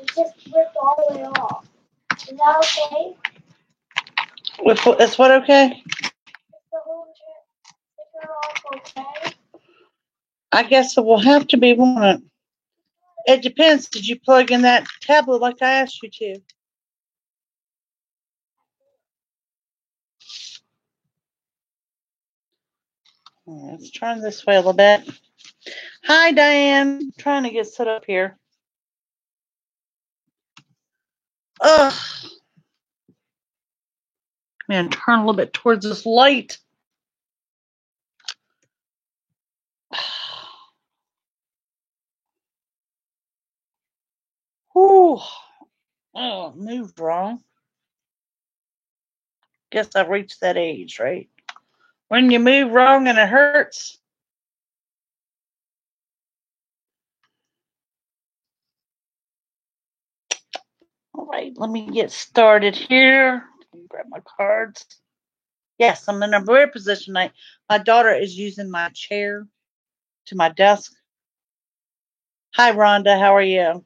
It just ripped all the way off. Is that okay? Is what okay? Is the whole sticker off okay? I guess it will have to be, won't it? It depends. Did you plug in that tablet like I asked you to? Let's turn this way a little bit. Hi, Diane. I'm trying to get set up here. Ugh. Man, turn a little bit towards this light. Whew. Oh, moved wrong. Guess I've reached that age, right? When you move wrong and it hurts. All right, let me get started here. Grab my cards. Yes, I'm in a weird position. My daughter is using my chair to my desk. Hi, Rhonda. How are you?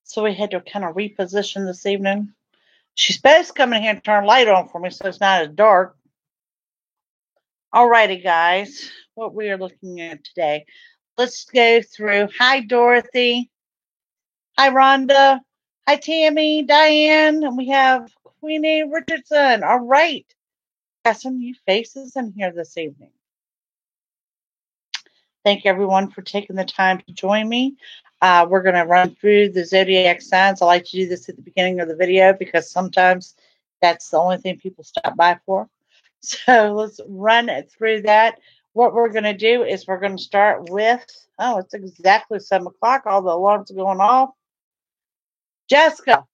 So we had to kind of reposition this evening. She's supposed to come in here and turn the light on for me so it's not as dark. All righty, guys. What we are looking at today. Let's go through. Hi, Dorothy. Hi, Rhonda. Hi, Tammy, Diane. And we have Queenie Richardson. All right. Got some new faces in here this evening. Thank everyone for taking the time to join me. We're going to run through the zodiac signs. I like to do this at the beginning of the video because sometimes that's the only thing people stop by for. So let's run through that. What we're going to do is we're going to start with, oh, it's exactly 7 o'clock. All the alarms are going off. Jessica.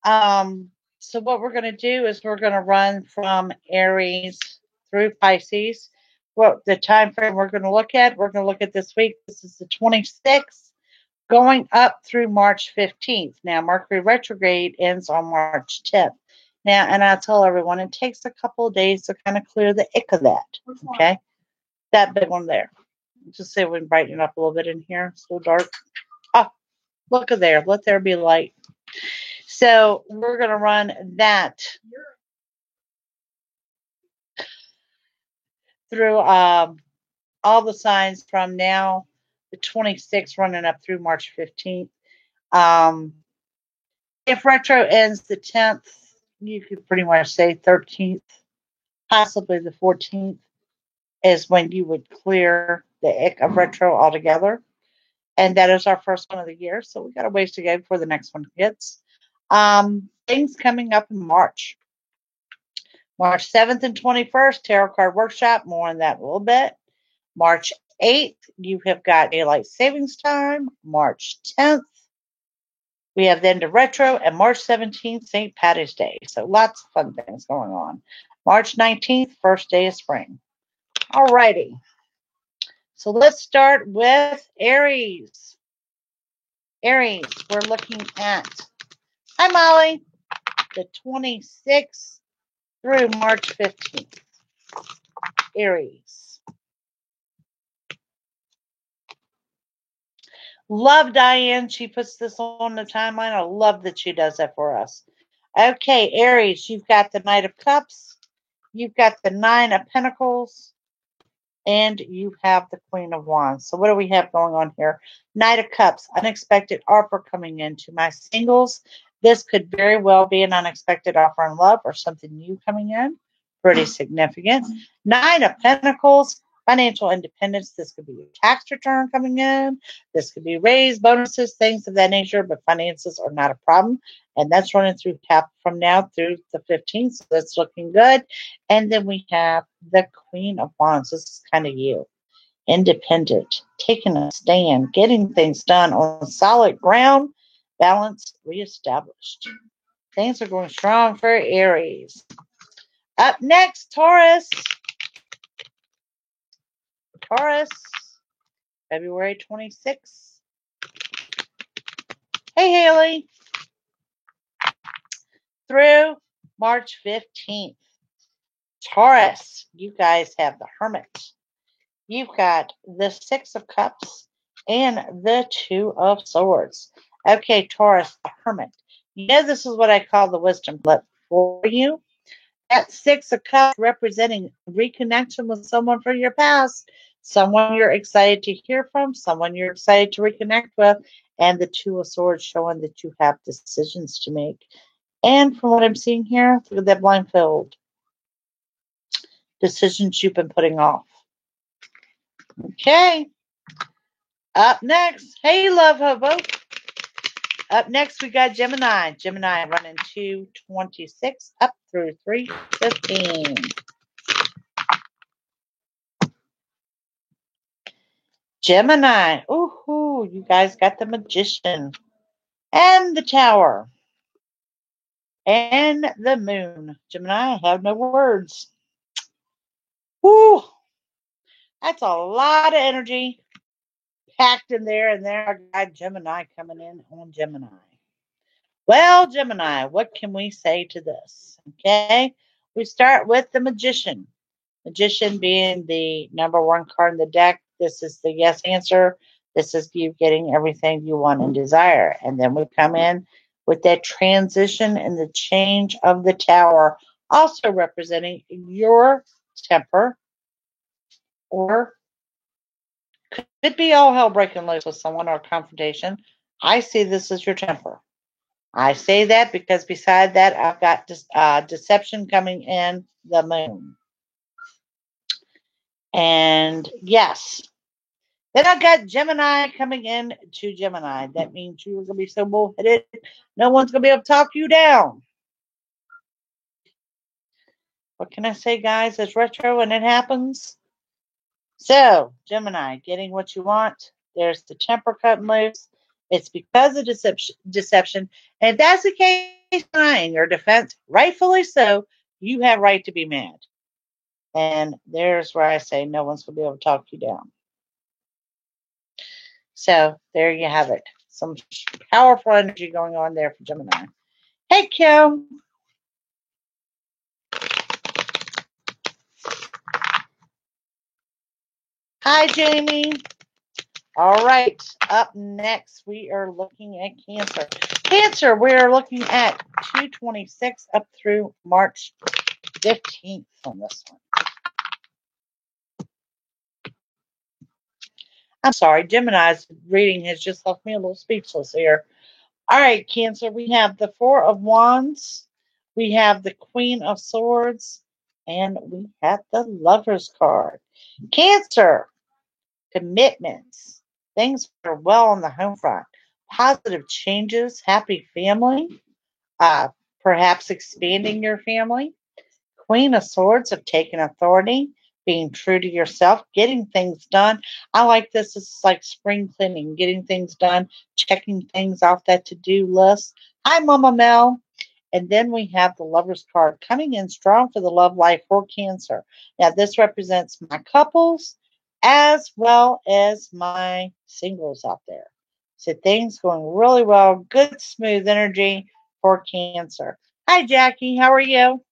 So what we're going to do is we're going to run from Aries through Pisces. What the time frame we're going to look at this week. This is the 26th, going up through March 15th. Now, Mercury retrograde ends on March 10th. Now, and I tell everyone it takes a couple of days to kind of clear the ick of that. Okay, that big one there. Just say we can brighten it up a little bit in here. It's a little dark. Oh, look at there. Let there be light. So we're going to run that through all the signs from now, the 26th, running up through March 15th. If retro ends the 10th, you could pretty much say 13th, possibly the 14th, is when you would clear the ick of retro altogether. And that is our first one of the year. So we got a ways to go before the next one hits. Things coming up in March. March 7th and 21st, Tarot Card Workshop. More on that in a little bit. March 8th, you have got Daylight Savings Time. March 10th, we have the end of retro. And March 17th, St. Patty's Day. So lots of fun things going on. March 19th, first day of spring. All righty. So let's start with Aries. Aries, we're looking at, hi Molly, the 26th through March 15th. Aries. Love Diane. She puts this on the timeline. I love that she does that for us. Okay, Aries, you've got the Knight of Cups. You've got the 9 of Pentacles. And you have the Queen of Wands. So what do we have going on here? Knight of Cups, unexpected offer coming into my singles. This could very well be an unexpected offer in love or something new coming in. Pretty significant. 9 of Pentacles, financial independence. This could be your tax return coming in. This could be raise, bonuses, things of that nature, but finances are not a problem. And that's running through from now through the 15th. So that's looking good. And then we have the Queen of Wands. This is kind of you. Independent, taking a stand, getting things done on solid ground, balance reestablished. Things are going strong for Aries. Up next, Taurus. Taurus, February 26th. Hey, Haley. Through March 15th. Taurus, you guys have the Hermit. You've got the 6 of Cups. and the Two of Swords. Okay, Taurus, the Hermit. You know this is what I call the wisdom clip for you. That Six of Cups representing reconnection with someone from your past, someone you're excited to hear from, someone you're excited to reconnect with, and the Two of Swords showing that you have decisions to make. And from what I'm seeing here, look at that blindfold. Decisions you've been putting off. Okay. Up next, hey, Love Hobo. Up next, we got Gemini. Gemini running 226 up through 315. Gemini. Ooh, you guys got the Magician and the Tower and the Moon. Gemini, I have no words. Woo! That's a lot of energy packed in there, and there I got Gemini coming in on Gemini. Well, Gemini, what can we say to this? Okay, we start with the Magician. Magician being the number one card in the deck. This is the yes answer. This is you getting everything you want and desire. And then we come in with that transition and the change of the Tower, also representing your temper, or could be all hell breaking loose with someone or confrontation. I see this as your temper. I say that because beside that, I've got deception coming in the Moon. And yes, then I got Gemini coming in to Gemini. That means you're going to be so bullheaded, no one's going to be able to talk you down. What can I say, guys? It's retro and it happens. So, Gemini, getting what you want. There's the temper cutting loose. It's because of deception. And if that's the case, in your defense, rightfully so, you have right to be mad. And there's where I say no one's going to be able to talk you down. So there you have it. Some powerful energy going on there for Gemini. Hey, Kim. Hi, Jamie. All right. Up next, we are looking at Cancer. Cancer, we are looking at 226 up through March 15th on this one. I'm sorry, Gemini's reading has just left me a little speechless here. All right, Cancer, we have the Four of Wands, we have the Queen of Swords, and we have the Lover's card. Cancer, commitments, things are well on the home front, positive changes, happy family, perhaps expanding your family. Queen of Swords of taking authority, being true to yourself, getting things done. I like this. This is like spring cleaning, getting things done, checking things off that to-do list. Hi, Mama Mel. And then we have the Lover's card coming in strong for the love life for Cancer. Now, this represents my couples as well as my singles out there. So things going really well. Good, smooth energy for Cancer. Hi, Jackie. How are you?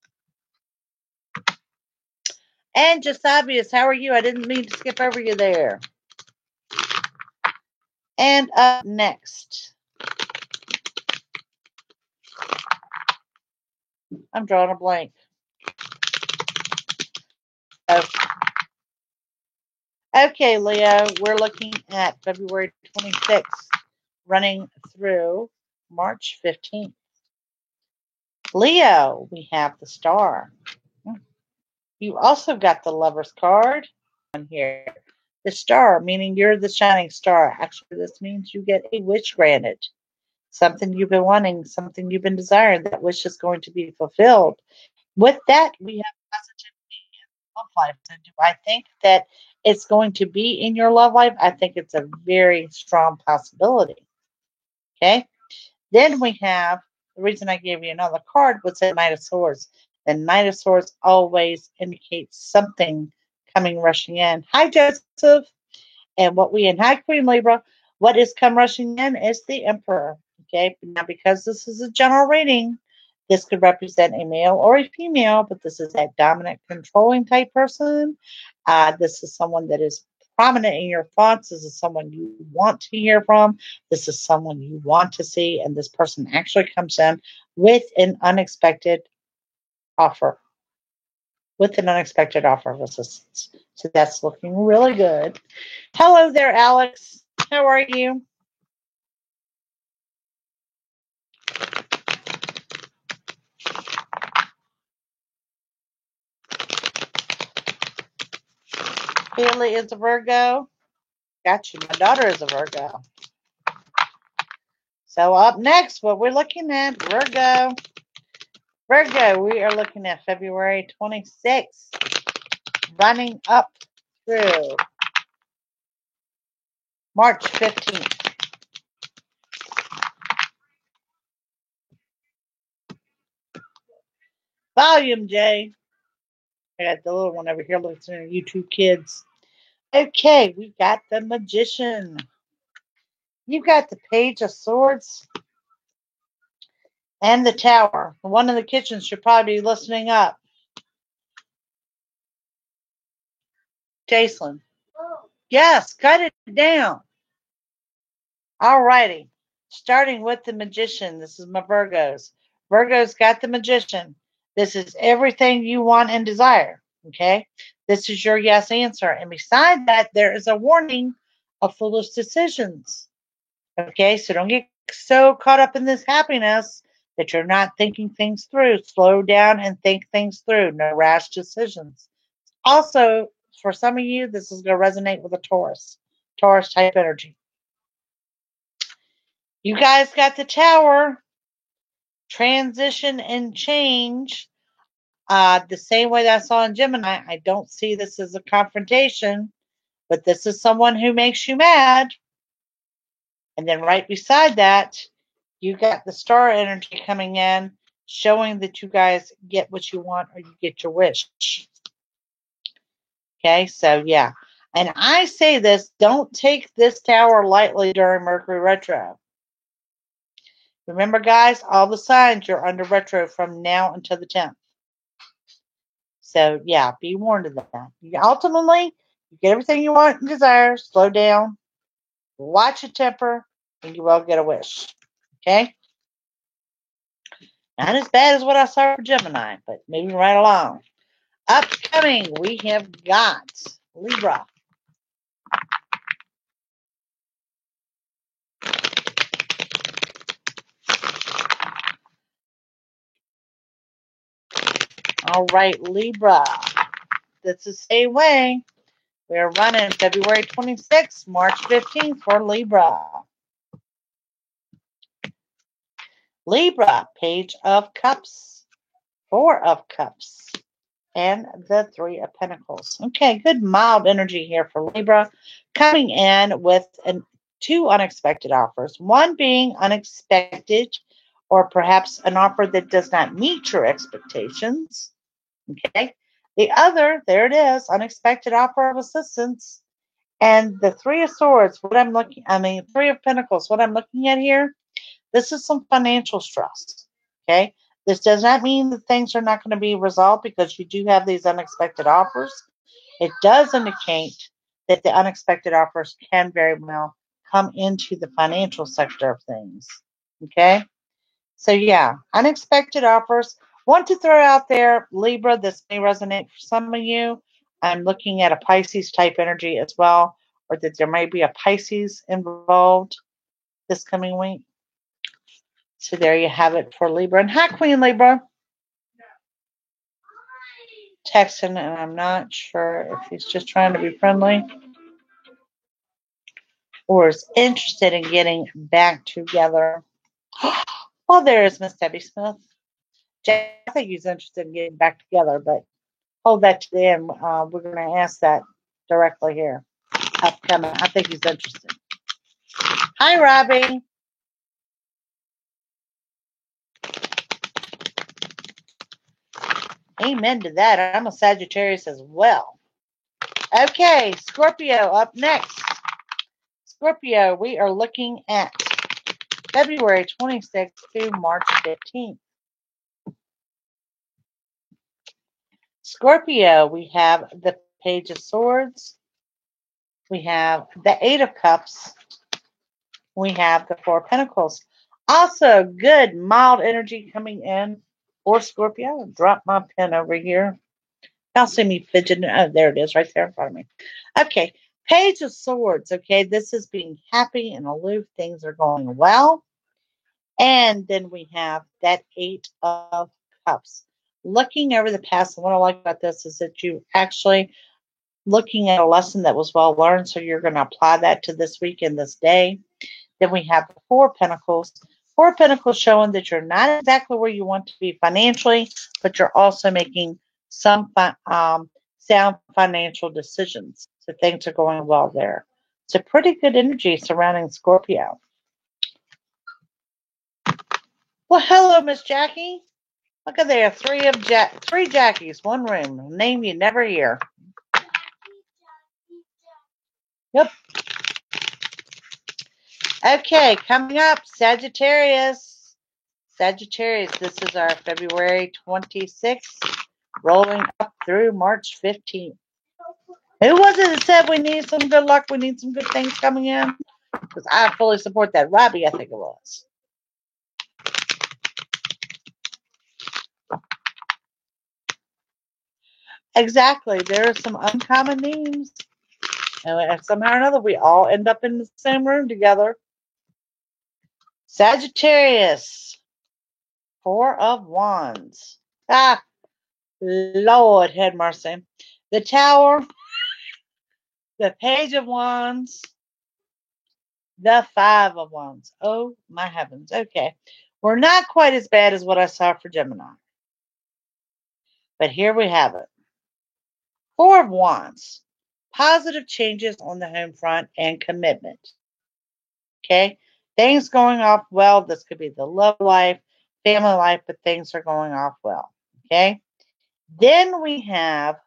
And Just Obvious, how are you? I didn't mean to skip over you there. And up next, I'm drawing a blank. Okay, Leo, we're looking at February 26th, running through March 15th. Leo, we have the Star. You also got the Lover's card on here. The Star, meaning you're the shining star. Actually, this means you get a wish granted. Something you've been wanting, something you've been desiring, that wish is going to be fulfilled. With that, we have positivity in love life. So do I think that it's going to be in your love life? I think it's a very strong possibility. Okay. Then we have, the reason I gave you another card was the Knight of Swords. The Knight of Swords always indicates something coming rushing in. Hi, Joseph. And hi, Queen Libra. What is come rushing in is the Emperor. Okay. Now, because this is a general reading, this could represent a male or a female, but this is that dominant, controlling type person. This is someone that is prominent in your thoughts. This is someone you want to hear from. This is someone you want to see. And this person actually comes in with an unexpected offer. With an unexpected offer of assistance. So that's looking really good. Hello there, Alex. How are you? Haley is a Virgo. Got you. My daughter is a Virgo. So up next, what we're looking at, Virgo. Virgo, we are looking at February 26th, running up through March 15th. Volume J. I got the little one over here listening to YouTube Kids. Okay, we got the Magician. You got the Page of Swords and the Tower. The one in the kitchen should probably be listening up. Jason. Yes, cut it down. All righty. Starting with the Magician. This is my Virgos. Virgos got the Magician. This is everything you want and desire. Okay? This is your yes answer. And beside that, there is a warning of foolish decisions. Okay? So don't get so caught up in this happiness that you're not thinking things through. Slow down and think things through. No rash decisions. Also, for some of you, this is going to resonate with a Taurus type energy. You guys got the Tower. Transition and change. The same way that I saw in Gemini. I don't see this as a confrontation, but this is someone who makes you mad. And then right beside that, you got the Star energy coming in, showing that you guys get what you want or you get your wish. Okay, so yeah. And I say this, don't take this Tower lightly during Mercury retro. Remember, guys, all the signs you're under retro from now until the 10th. So, yeah, be warned of that. Ultimately, you get everything you want and desire. Slow down. Watch your temper, and you will get a wish. Okay? Not as bad as what I saw for Gemini, but moving right along. Upcoming, we have got Libra. All right, Libra. This is the same way. We're running February 26th, March 15th for Libra. Libra, Page of Cups, Four of Cups, and the Three of Pentacles. Okay, good mild energy here for Libra. Coming in with two unexpected offers. One being unexpected or perhaps an offer that does not meet your expectations. Okay. The other, there it is, unexpected offer of assistance. And the Three of Swords, Three of Pentacles, what I'm looking at here, this is some financial stress. Okay. This does not mean that things are not going to be resolved because you do have these unexpected offers. It does indicate that the unexpected offers can very well come into the financial sector of things. Okay. So yeah, unexpected offers. Want to throw out there, Libra, this may resonate for some of you. I'm looking at a Pisces type energy as well, or that there may be a Pisces involved this coming week. So there you have it for Libra. And hi, Queen Libra. Texting, and I'm not sure if he's just trying to be friendly or is interested in getting back together. Well, there is Miss Debbie Smith. I think he's interested in getting back together, but hold that to the end. We're going to ask that directly here. Upcoming. I think he's interested. Hi, Robbie. Amen to that. I'm a Sagittarius as well. Okay, Scorpio up next. Scorpio, we are looking at February 26th through March 15th. Scorpio, we have the Page of Swords We have the Eight of Cups. We have the Four of Pentacles. Also, good, mild energy coming in for Scorpio. Drop my pen over here. Y'all see me fidgeting. Oh, there it is right there in front of me. Okay, Page of Swords. Okay, this is being happy and aloof. Things are going well. And then we have that Eight of Cups. Looking over the past, and what I like about this is that you actually looking at a lesson that was well learned, so you're going to apply that to this week and this day. Then we have the Four of Pentacles. Four of Pentacles showing that you're not exactly where you want to be financially, but you're also making some sound financial decisions. So things are going well there. It's a pretty good energy surrounding Scorpio. Well, hello, Miss Jackie. Look at there, three Jackies, one room. A name you never hear. Yep. Okay, coming up, Sagittarius. Sagittarius, this is our February 26th, rolling up through March 15th. Who was it that said we need some good luck, we need some good things coming in? Because I fully support that. Robbie, I think it was. Exactly. There are some uncommon names. And somehow or another, we all end up in the same room together. Sagittarius. Four of Wands. Ah, Lord, have mercy. The Tower. The Page of Wands. The Five of Wands. Oh, my heavens. Okay. We're not quite as bad as what I saw for Gemini. But here we have it. Four of Wands. Positive changes on the home front and commitment. Okay. Things going off well. This could be the love life, family life, but things are going off well. Okay. Then we have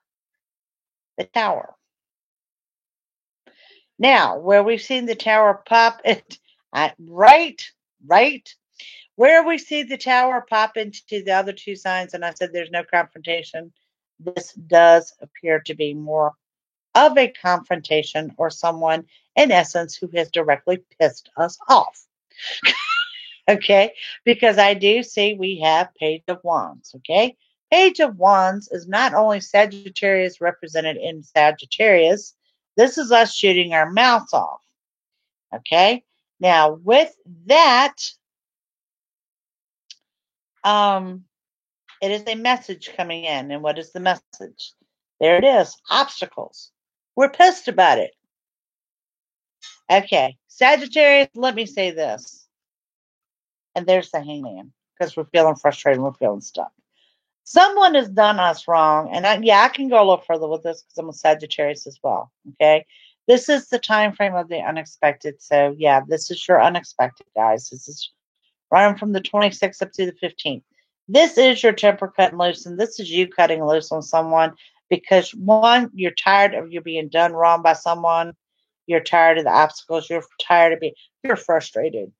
the Tower. Now, where we've seen the Tower pop it, right, where we see the Tower pop into the other two signs, and I said there's no confrontation, this does appear to be more of a confrontation or someone, in essence, who has directly pissed us off. Okay, because I do see we have Page of Wands. Okay, Page of Wands is not only Sagittarius represented in Sagittarius, this is us shooting our mouths off. Okay, now with that, it is a message coming in. And what is the message? There it is, obstacles. We're pissed about it. Okay, Sagittarius, let me say this. And there's the Hangman, because we're feeling frustrated, we're feeling stuck. Someone has done us wrong, and I can go a little further with this because I'm a Sagittarius as well. Okay, this is the time frame of the unexpected. So yeah, this is your unexpected, guys. This is running from the 26th up to the 15th. This is your temper cutting loose, and this is you cutting loose on someone because one, you're tired of you being done wrong by someone. You're tired of the obstacles. You're tired of you're frustrated.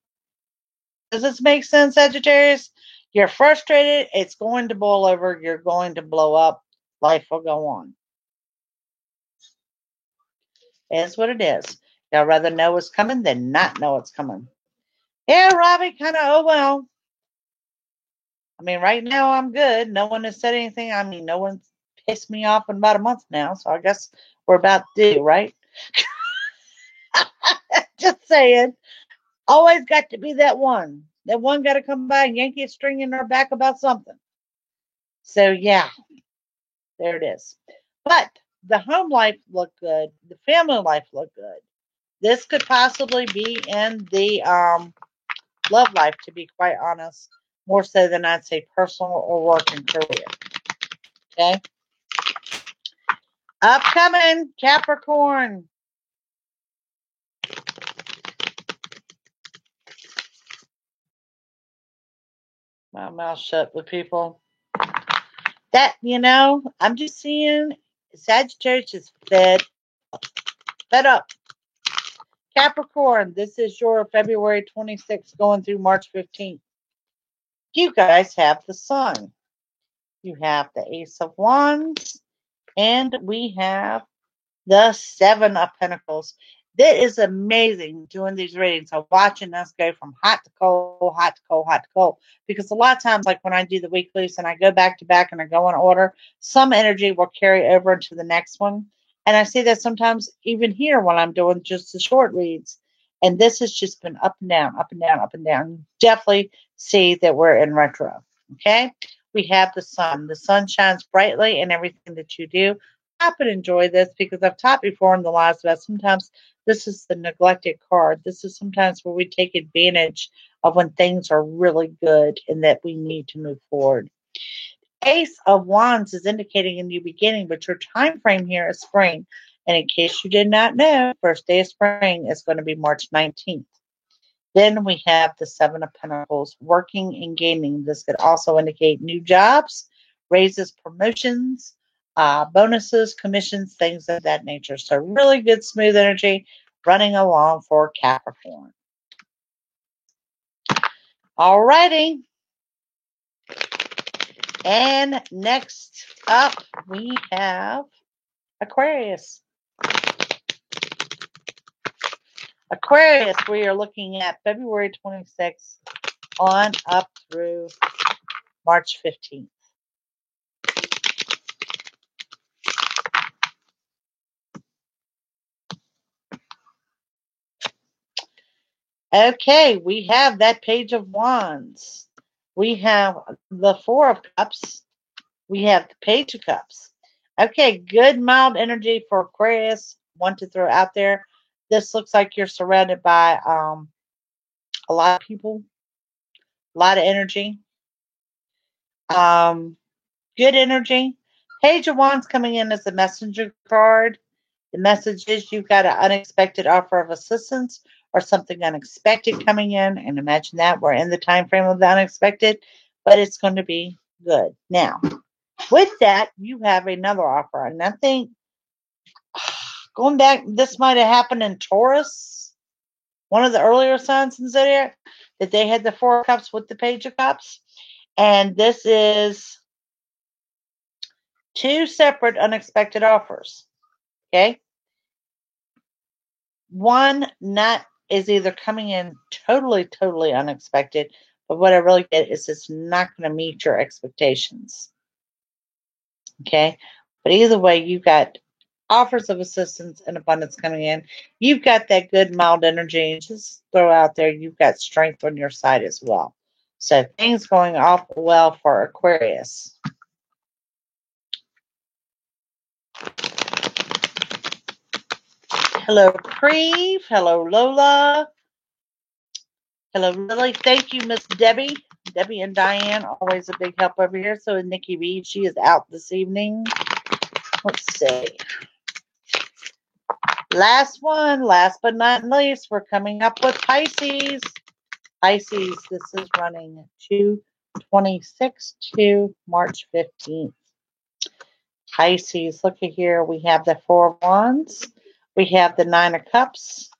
Does this make sense, Sagittarius? You're frustrated. It's going to boil over. You're going to blow up. Life will go on. It's what it is. Y'all rather know what's coming than not know what's coming. Yeah, Robbie, kind of, oh well. I mean, right now I'm good. No one has said anything. I mean, no one's pissed me off in about a month now. So I guess we're about due, right? Just saying. Always got to be that one. That one got to come by and yank a string in our back about something. So yeah, there it is. But the home life looked good. The family life looked good. This could possibly be in the love life, to be quite honest, more so than I'd say personal or work and career. Okay. Upcoming Capricorn. My mouth shut with people. That, I'm just seeing Sagittarius is fed up. Capricorn, this is your February 26th going through March 15th. You guys have the Sun. You have the Ace of Wands. And we have the Seven of Pentacles. That is amazing doing these readings. So watching us go from hot to cold, hot to cold, hot to cold. Because a lot of times, like when I do the weeklies and I go back to back and I go in order, some energy will carry over into the next one. And I see that sometimes even here when I'm doing just the short reads. And this has just been up and down, up and down, up and down. Definitely see that we're in retro. Okay? We have the sun. The sun shines brightly in everything that you do. Stop and enjoy this because I've taught before in the last that sometimes this is the neglected card. This is sometimes where we take advantage of when things are really good and that we need to move forward. Ace of Wands is indicating a new beginning, but your time frame here is spring. And in case you did not know, first day of spring is going to be March 19th. Then we have the Seven of Pentacles, working and gaining. This could also indicate new jobs, raises, promotions, bonuses, commissions, things of that nature. So really good, smooth energy running along for Capricorn. All righty. And next up, we have Aquarius. Aquarius, we are looking at February 26th on up through March 15th. Okay, we have that Page of Wands. We have the Four of Cups. We have the Page of Cups. Okay, good mild energy for Aquarius. Want to throw out there. This looks like you're surrounded by a lot of people, a lot of energy. Good energy. Page of Wands coming in as a messenger card. The message is you've got an unexpected offer of assistance or something unexpected coming in. And imagine that we're in the time frame of the unexpected, but it's going to be good. Now, with that, you have another offer. And I think going back, this might have happened in Taurus, one of the earlier signs in Zodiac, that they had the Four of Cups with the Page of Cups. And this is two separate unexpected offers. Okay. One not is either coming in totally unexpected, but what I really get is it's not going to meet your expectations. Okay. But either way, you've got offers of assistance and abundance coming in. You've got that good mild energy. Just throw out there, you've got strength on your side as well. So things going off well for Aquarius. Hello, Creve. Hello, Lola. Hello, Lily. Thank you, Miss Debbie. Debbie and Diane, always a big help over here. So is Nikki Reed. She is out this evening. Let's see. Last one, last but not least, we're coming up with Pisces. Pisces, this is running 2/26 to March 15th. Pisces, look at here. We have the Four of Wands. We have the Nine of Cups.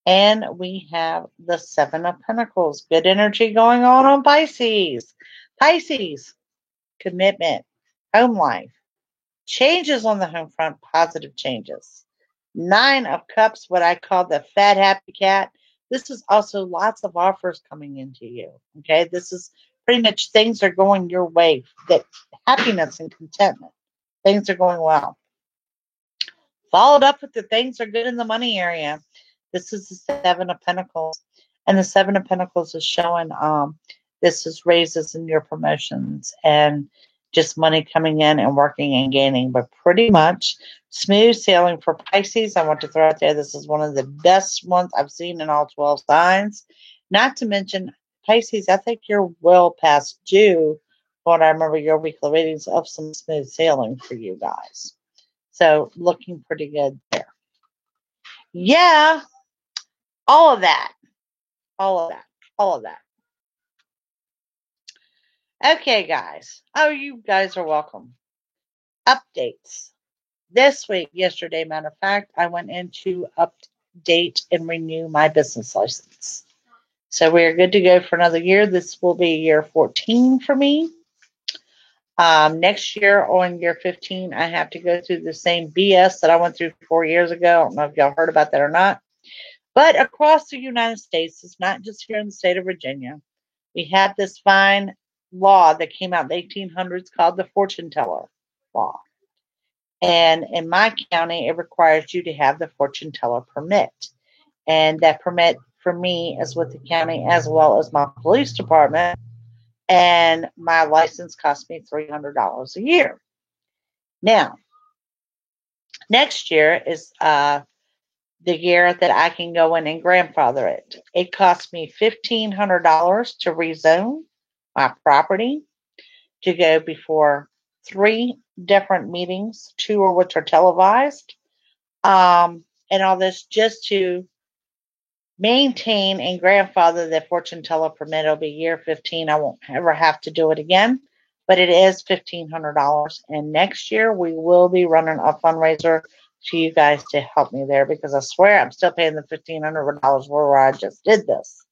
And we have the Seven of Pentacles. Good energy going on Pisces. Pisces, commitment, home life, changes on the home front, positive changes. Nine of Cups, what I call the fat happy cat. This is also lots of offers coming into you. Okay, this is pretty much things are going your way. That happiness and contentment. Things are going well. Followed up with the things are good in the money area. This is the Seven of Pentacles. And the Seven of Pentacles is showing this is raises in your promotions and just money coming in and working and gaining. But pretty much smooth sailing for Pisces. I want to throw out there, this is one of the best ones I've seen in all 12 signs. Not to mention, Pisces, I think you're well past due, what I remember your weekly readings, of some smooth sailing for you guys. So looking pretty good there. Yeah. All of that. Okay, guys. Oh, you guys are welcome. Updates. This week, yesterday, matter of fact, I went in to update and renew my business license. So we are good to go for another year. This will be year 14 for me. Next year, on year 15, I have to go through the same BS that I went through 4 years ago. I don't know if y'all heard about that or not. But across the United States, it's not just here in the state of Virginia. We have this fine law that came out in the 1800s called the fortune teller law. And in my county, it requires you to have the fortune teller permit. And that permit for me is with the county as well as my police department. And my license cost me $300 a year. Now, next year is the year that I can go in and grandfather it. It cost me $1,500 to rezone my property, to go before 3 different meetings, 2 of which are televised, and all this just to maintain and grandfather the fortune teller permit. It'll be year 15. I won't ever have to do it again, but it is $1,500. And next year we will be running a fundraiser to you guys to help me there, because I swear I'm still paying the $1,500 where I just did this.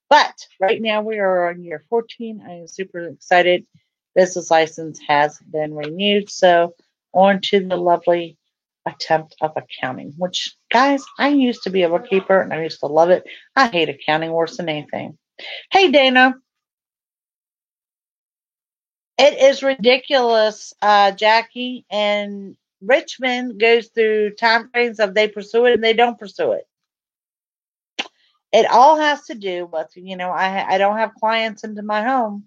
But right now we are on year 14. I am super excited. Business license has been renewed. So on to the lovely attempt of accounting, which, guys, I used to be a bookkeeper and I used to love it. I hate accounting worse than anything. Hey, Dana. It is ridiculous, Jackie. And Richmond goes through time frames of they pursue it and they don't pursue it. It all has to do with, I don't have clients into my home.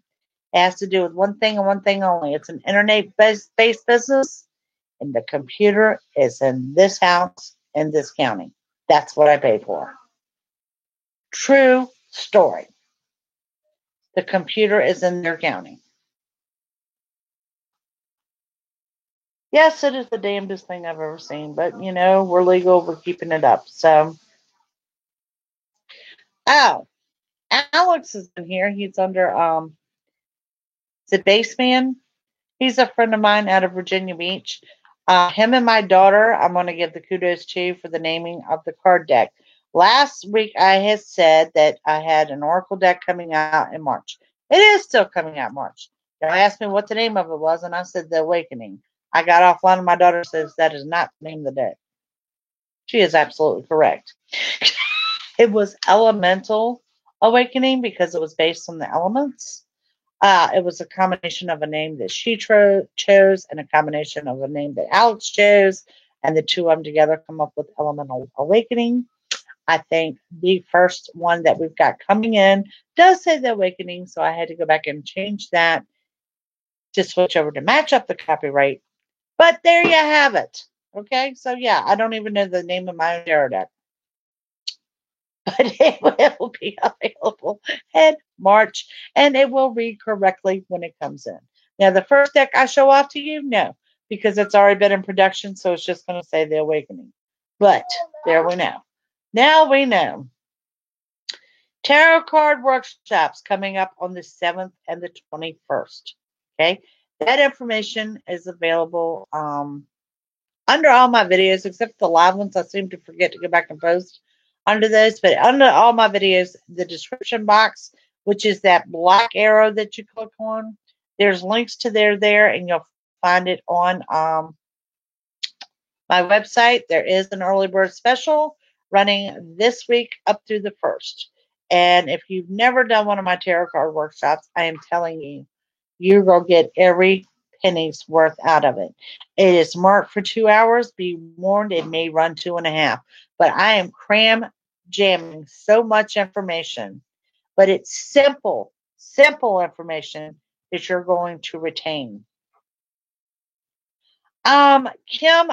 It has to do with one thing and one thing only. It's an internet-based business, and the computer is in this house, in this county. That's what I pay for. True story. The computer is in their county. Yes, it is the damnedest thing I've ever seen, but, we're legal. We're keeping it up. So, Alex is in here. He's under, the Baseman. He's a friend of mine out of Virginia Beach. Him and my daughter, I'm going to give the kudos to for the naming of the card deck. Last week, I had said that I had an Oracle deck coming out in March. It is still coming out in March. They asked me what the name of it was, and I said The Awakening. I got offline, and my daughter says that is not the name of the deck. She is absolutely correct. It was Elemental Awakening because it was based on the elements. It was a combination of a name that she chose and a combination of a name that Alex chose, and the two of them together come up with Elemental Awakening. I think the first one that we've got coming in does say The Awakening, so I had to go back and change that to switch over to match up the copyright. But there you have it. Okay, so yeah, I don't even know the name of my tarot deck. But it will be available in March, and it will read correctly when it comes in. Now, the first deck I show off to you, no, because it's already been in production, so it's just going to say The Awakening. But there we know. Now we know. Tarot card workshops coming up on the 7th and the 21st. Okay, that information is available under all my videos, except the live ones. I seem to forget to go back and post under those, but under all my videos, the description box, which is that black arrow that you click on, there's links to there, and you'll find it on my website. There is an early bird special running this week up through the 1st. And if you've never done one of my tarot card workshops, I am telling you, you're going to get every penny's worth out of it. It is marked for 2 hours. Be warned, it may run 2.5. But I am jamming so much information. But it's simple information that you're going to retain. Kim,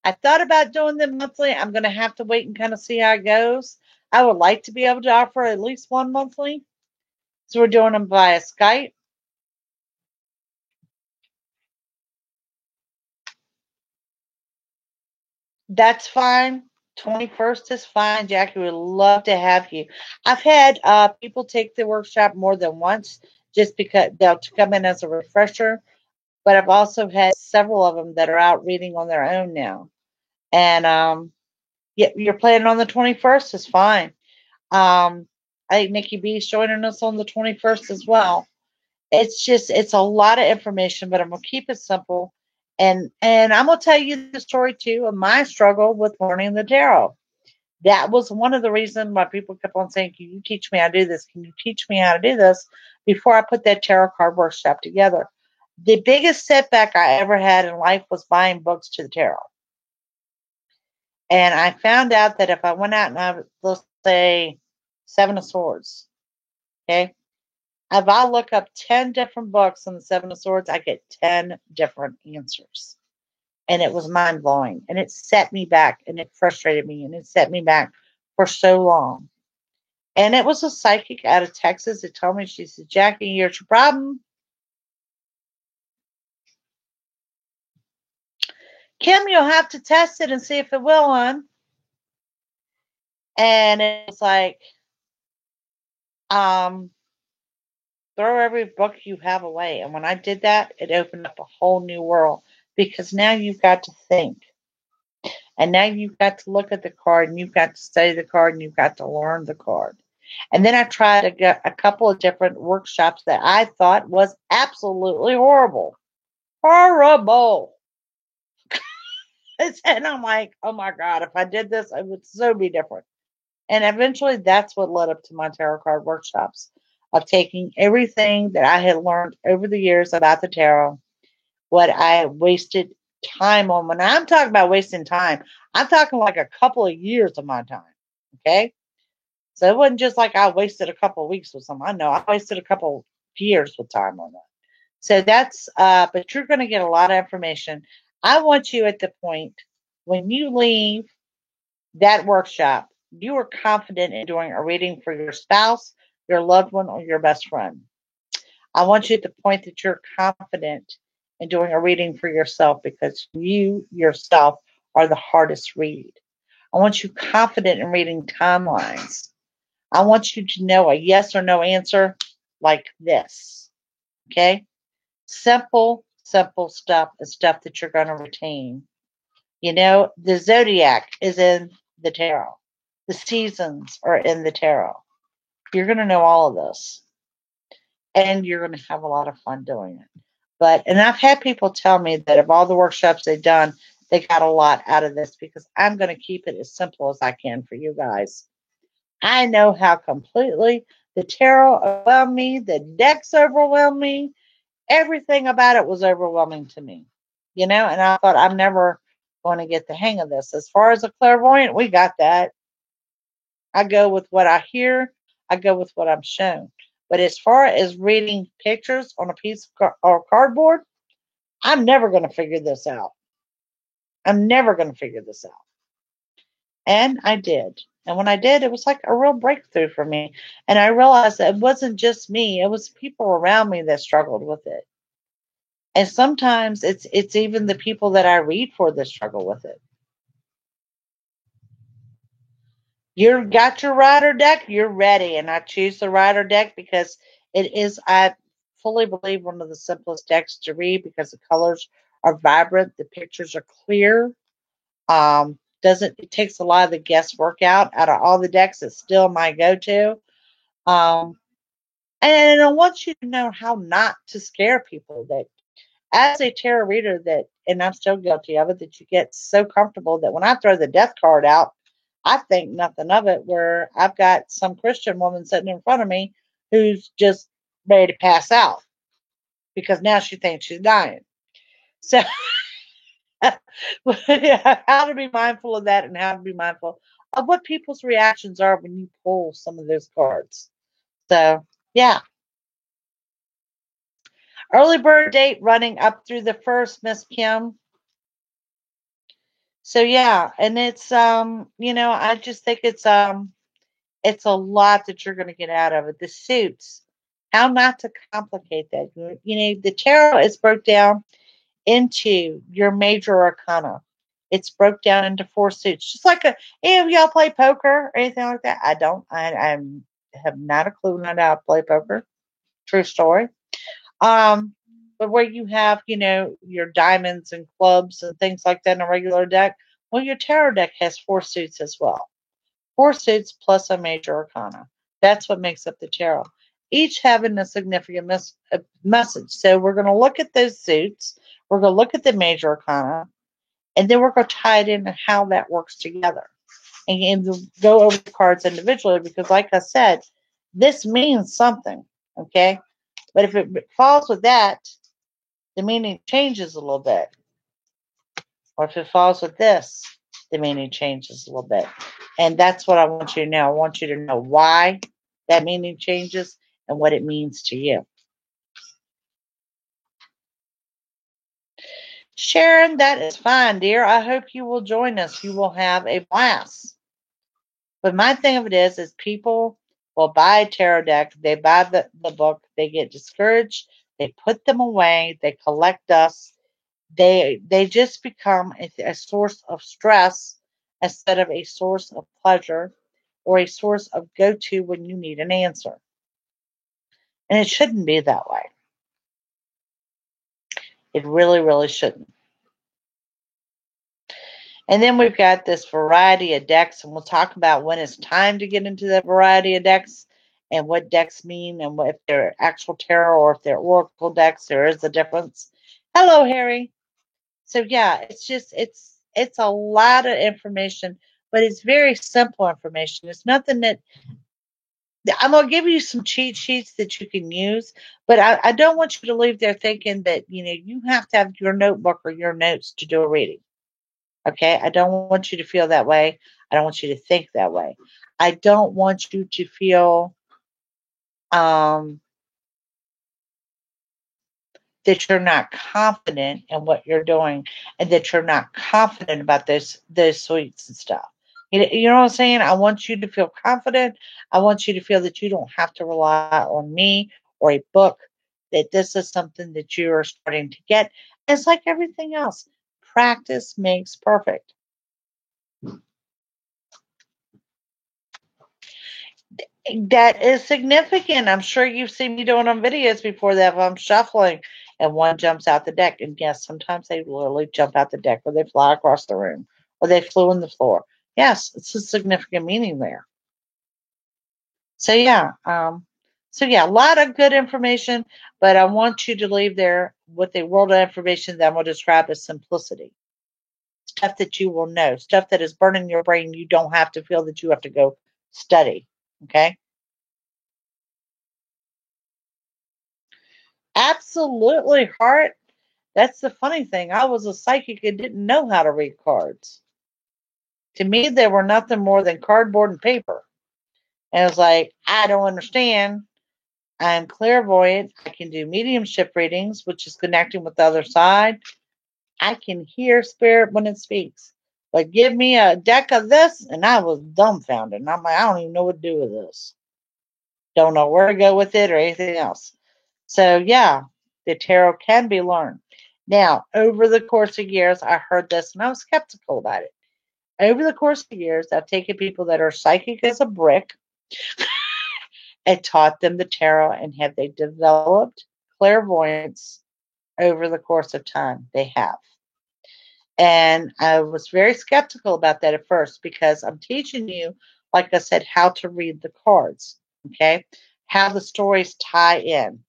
I thought about doing them monthly. I'm going to have to wait and kind of see how it goes. I would like to be able to offer at least one monthly. So we're doing them via Skype. That's fine. 21st is fine. Jackie would love to have you. I've had people take the workshop more than once just because they'll come in as a refresher. But I've also had several of them that are out reading on their own now. And you're planning on the 21st is fine. I think Nikki B is joining us on the 21st as well. It's a lot of information, but I'm going to keep it simple. And I'm going to tell you the story too of my struggle with learning the tarot. That was one of the reasons why people kept on saying, can you teach me how to do this? Can you teach me how to do this? Before I put that tarot card workshop together. The biggest setback I ever had in life was buying books to the tarot. And I found out that if I went out and let's say, Seven of Swords, okay? If I look up 10 different books on the Seven of Swords, I get 10 different answers. And it was mind blowing. And it set me back and it frustrated me and it set me back for so long. And it was a psychic out of Texas that told me, she said, Jackie, here's your problem. Kim, you'll have to test it and see if it will, hon. And it was like, throw every book you have away. And when I did that, it opened up a whole new world because now you've got to think. And now you've got to look at the card and you've got to study the card and you've got to learn the card. And then I tried a couple of different workshops that I thought was absolutely horrible. Horrible. And I'm like, oh my God, if I did this, it would so be different. And eventually that's what led up to my tarot card workshops of taking everything that I had learned over the years about the tarot, what I wasted time on. When I'm talking about wasting time, I'm talking like a couple of years of my time. Okay. So it wasn't just like I wasted a couple of weeks with something. I know I wasted a couple of years with time on that. So that's, but you're going to get a lot of information. I want you at the point when you leave that workshop, you are confident in doing a reading for your spouse, your loved one, or your best friend. I want you at the point that you're confident in doing a reading for yourself because you yourself are the hardest read. I want you confident in reading timelines. I want you to know a yes or no answer like this. Okay? Simple, simple stuff is stuff that you're going to retain. You know, the zodiac is in the tarot. The seasons are in the tarot. You're going to know all of this. And you're going to have a lot of fun doing it. And I've had people tell me that of all the workshops they've done, they got a lot out of this because I'm going to keep it as simple as I can for you guys. I know how completely the tarot overwhelmed me, the decks overwhelmed me, everything about it was overwhelming to me, you know, and I thought I'm never going to get the hang of this. As far as a clairvoyant, we got that. I go with what I hear. I go with what I'm shown. But as far as reading pictures on a piece of cardboard, I'm never going to figure this out. I'm never going to figure this out. And I did. And when I did, it was like a real breakthrough for me. And I realized that it wasn't just me. It was people around me that struggled with it. And sometimes it's even the people that I read for that struggle with it. You've got your rider deck, you're ready. And I choose the rider deck because it is, I fully believe, one of the simplest decks to read because the colors are vibrant, the pictures are clear. It takes a lot of the guesswork out of all the decks. It's still my go-to. And I want you to know how not to scare people. That as a tarot reader, that, and I'm still guilty of it, that you get so comfortable that when I throw the death card out, I think nothing of it, where I've got some Christian woman sitting in front of me who's just ready to pass out because now she thinks she's dying. So how to be mindful of that and how to be mindful of what people's reactions are when you pull some of those cards. So, yeah. Early bird date running up through the 1st, Miss Kim. So, yeah, and it's, you know, I just think it's a lot that you're going to get out of it. The suits, how not to complicate that. You know, the tarot is broke down into your major arcana. It's broke down into 4 suits. Just like any of y'all play poker or anything like that? I don't. I have not a clue on how to play poker. True story. But where you have, you know, your diamonds and clubs and things like that in a regular deck, well, your tarot deck has 4 suits as well. 4 suits plus a major arcana. That's what makes up the tarot. each having a significant message. So we're going to look at those suits. We're going to look at the major arcana, and then we're going to tie it into how that works together and go over the cards individually because, like I said, this means something, okay? But if it falls with that, the meaning changes a little bit. Or if it falls with this, the meaning changes a little bit. And that's what I want you to know. I want you to know why that meaning changes and what it means to you. Sharon, that is fine, dear. I hope you will join us. You will have a blast. But my thing of it is people will buy a tarot deck, they buy the book, they get discouraged, they put them away, they collect dust, they just become a source of stress instead of a source of pleasure or a source of go-to when you need an answer. And it shouldn't be that way. It really, really shouldn't. And then we've got this variety of decks, and we'll talk about when it's time to get into that variety of decks and what decks mean and if they're actual tarot or if they're oracle decks. There is a difference. Hello, Harry. So yeah, it's a lot of information, but it's very simple information. It's nothing that I'm going to give you some cheat sheets that you can use, but I don't want you to leave there thinking that, you have to have your notebook or your notes to do a reading. Okay? I don't want you to feel that way. I don't want you to think that way. I don't want you to feel that you're not confident in what you're doing and that you're not confident about those suites and stuff. You know what I'm saying? I want you to feel confident. I want you to feel that you don't have to rely on me or a book, that this is something that you are starting to get. It's like everything else. Practice makes perfect. That is significant. I'm sure you've seen me doing on videos before that if I'm shuffling and one jumps out the deck. And yes, sometimes they literally jump out the deck or they fly across the room or they flew in the floor. Yes, it's a significant meaning there. So yeah, a lot of good information, but I want you to leave there with a world of information that I'm going to describe as simplicity. Stuff that you will know, stuff that is burning your brain. You don't have to feel that you have to go study. Okay? Absolutely, Heart. That's the funny thing. I was a psychic and didn't know how to read cards. To me, they were nothing more than cardboard and paper. And it was like, I don't understand. I'm clairvoyant. I can do mediumship readings, which is connecting with the other side. I can hear spirit when it speaks. But give me a deck of this, and I was dumbfounded. And I'm like, I don't even know what to do with this. Don't know where to go with it or anything else. So, yeah, the tarot can be learned. Now, over the course of years, I heard this, and I was skeptical about it. Over the course of years, I've taken people that are psychic as a brick and taught them the tarot, and have they developed clairvoyance over the course of time? They have. And I was very skeptical about that at first because I'm teaching you, like I said, how to read the cards, okay? How the stories tie in,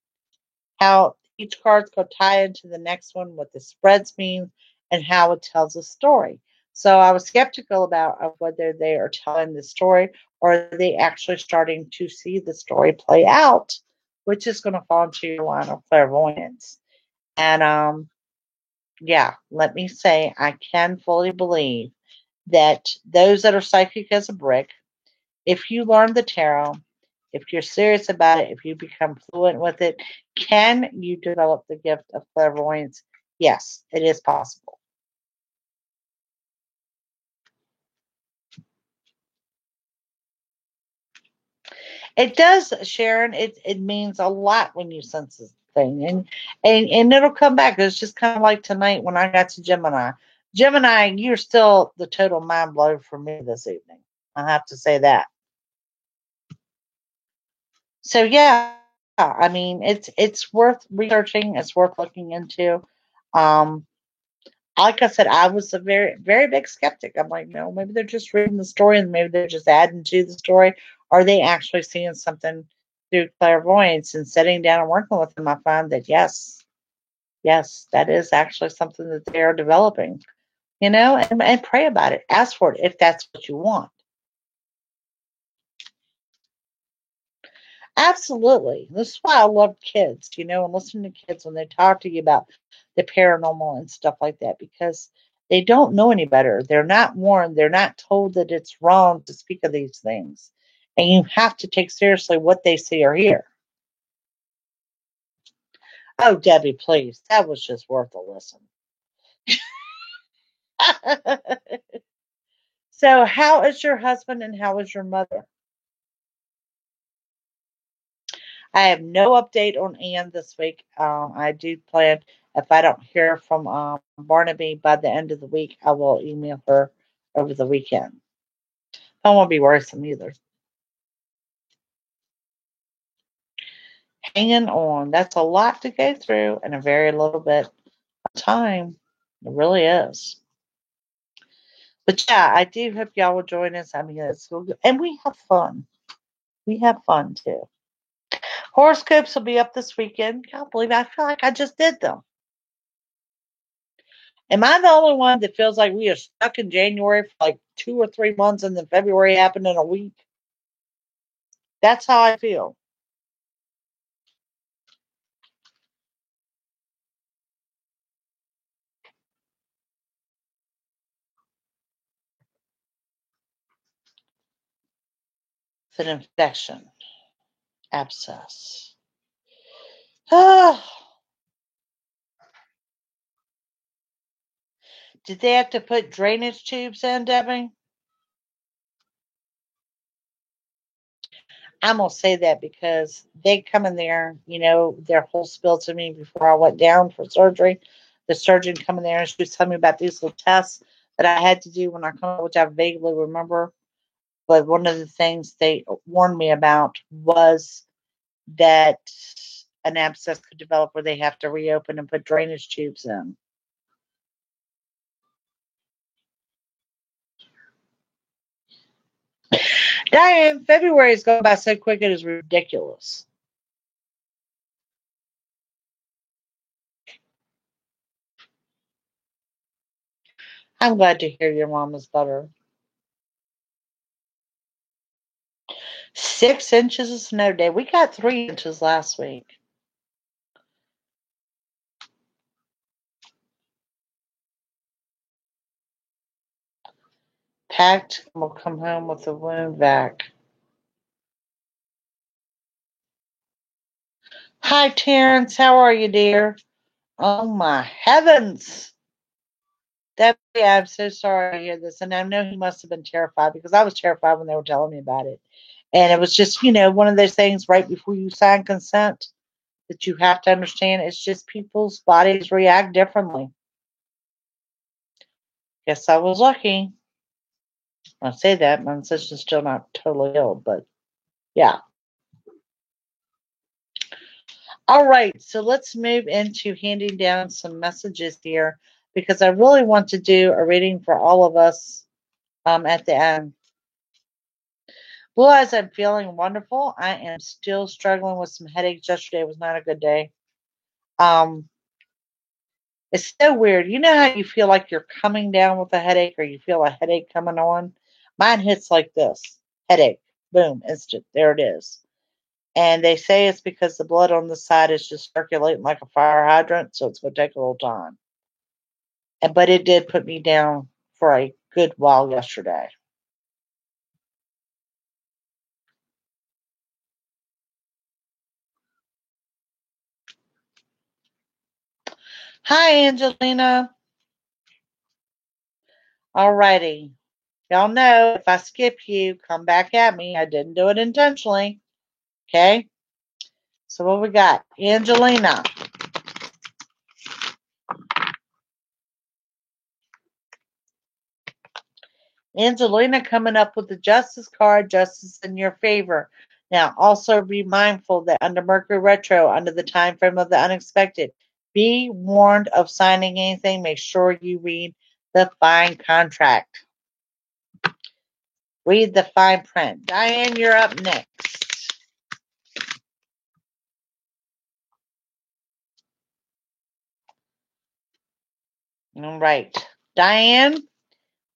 how each card's going to tie into the next one, what the spreads mean, and how it tells a story. So I was skeptical about whether they are telling the story or are they actually starting to see the story play out, which is going to fall into your line of clairvoyance. And yeah, let me say, I can fully believe that those that are psychic as a brick, if you learn the tarot, if you're serious about it, if you become fluent with it, can you develop the gift of clairvoyance? Yes, it is possible. It does, Sharon. It means a lot when you sense this thing, and it'll come back. It's just kind of like tonight when I got to Gemini. Gemini, you're still the total mind blow for me this evening. I have to say that. So yeah, I mean it's worth researching. It's worth looking into. Um, like I said, I was a very, very big skeptic. I'm like, no, maybe they're just reading the story and maybe they're just adding to the story. Are they actually seeing something through clairvoyance and sitting down and working with them, I find that yes, that is actually something that they are developing, and pray about it. Ask for it if that's what you want. Absolutely. This is why I love kids, and listening to kids when they talk to you about the paranormal and stuff like that, because they don't know any better. They're not warned. They're not told that it's wrong to speak of these things. And you have to take seriously what they see or hear. Oh, Debbie, please. That was just worth a listen. So, how is your husband and how is your mother? I have no update on Ann this week. I do plan, if I don't hear from Barnaby by the end of the week, I will email her over the weekend. I won't be worrisome either. Hanging on. That's a lot to go through in a very little bit of time. It really is. But yeah, I do hope y'all will join us. I mean, it's so good. And we have fun. We have fun too. Horoscopes will be up this weekend. Can't believe it. I feel like I just did them. Am I the only one that feels like we are stuck in January for like 2 or 3 months and then February happened in a week? That's how I feel. It's an infection. Abscess. Did they have to put drainage tubes in, Debbie? I'm going to say that because they come in there, their whole spiel to me before I went down for surgery. The surgeon come in there and she was telling me about these little tests that I had to do when I come, which I vaguely remember. But one of the things they warned me about was that an abscess could develop where they have to reopen and put drainage tubes in. Diane, February is going by so quick, it is ridiculous. I'm glad to hear your mom is better. 6 inches of snow day. We got 3 inches last week. Packed and will come home with a wound vac. Hi, Terrence. How are you, dear? Oh, my heavens. Debbie, I'm so sorry to hear this. And I know he must have been terrified because I was terrified when they were telling me about it. And it was just, one of those things right before you sign consent that you have to understand. It's just people's bodies react differently. Guess I was lucky. I say that, my sister's still not totally ill, but yeah. All right, so let's move into handing down some messages here because I really want to do a reading for all of us at the end. Blue Eyes, I'm feeling wonderful. I am still struggling with some headaches. Yesterday was not a good day. It's so weird. You know how you feel like you're coming down with a headache or you feel a headache coming on? Mine hits like this. Headache. Boom. Instant. There it is. And they say it's because the blood on the side is just circulating like a fire hydrant, so it's going to take a little time. But it did put me down for a good while yesterday. Hi, Angelina. Alrighty. Y'all know if I skip you, come back at me. I didn't do it intentionally. Okay? So what we got? Angelina. Angelina coming up with the Justice card, justice in your favor. Now, also be mindful that under Mercury Retro, under the time frame of the unexpected, be warned of signing anything. Make sure you read the fine contract. Read the fine print. Diane, you're up next. All right. Diane,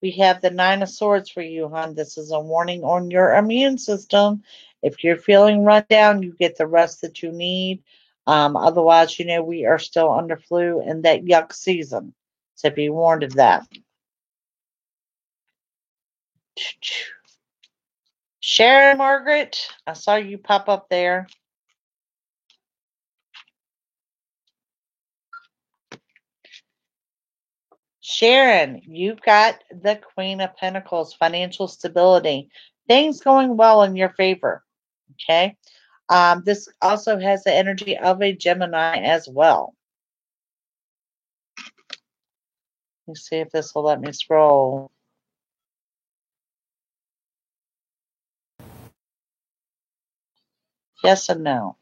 we have the Nine of Swords for you, hon. This is a warning on your immune system. If you're feeling run down, you get the rest that you need. Otherwise, we are still under flu and that yuck season. So be warned of that. Sharon Margaret, I saw you pop up there. Sharon, you've got the Queen of Pentacles, financial stability, things going well in your favor. Okay. This also has the energy of a Gemini as well. Let's see if this will let me scroll. Yes and no.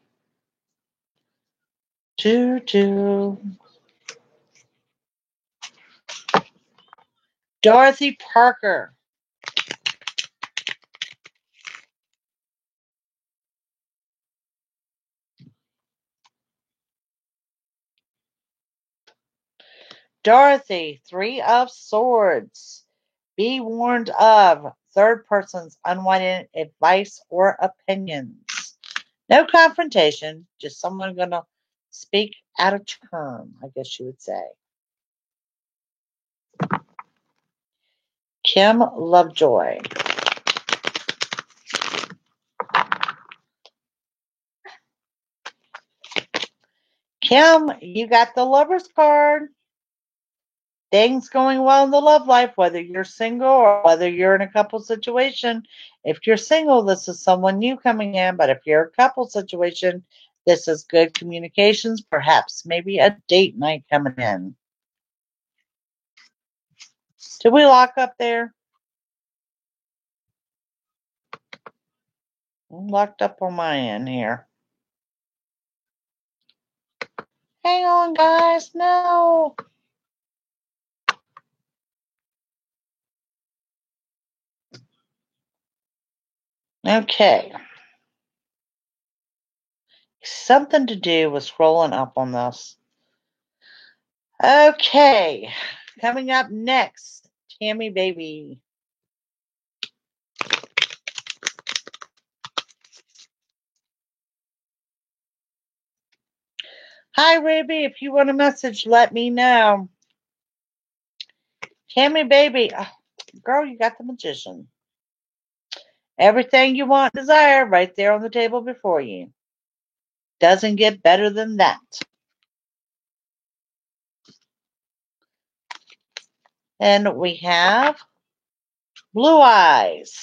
Dorothy Parker. Dorothy, Three of Swords. Be warned of third person's unwanted advice or opinions. No confrontation, just someone going to speak out of turn, I guess you would say. Kim Lovejoy. Kim, you got the Lover's card. Things going well in the love life, whether you're single or whether you're in a couple situation. If you're single, this is someone new coming in, but if you're a couple situation, this is good communications, perhaps maybe a date night coming in. Did we lock up there? I'm locked up on my end here. Hang on, guys. No. Okay. Something to do with scrolling up on this. Okay. Coming up next, Tammy Baby. Hi, Ruby. If you want a message, let me know. Tammy Baby. Oh, girl, you got the Magician. Everything you want, desire, right there on the table before you. Doesn't get better than that. And we have Blue Eyes.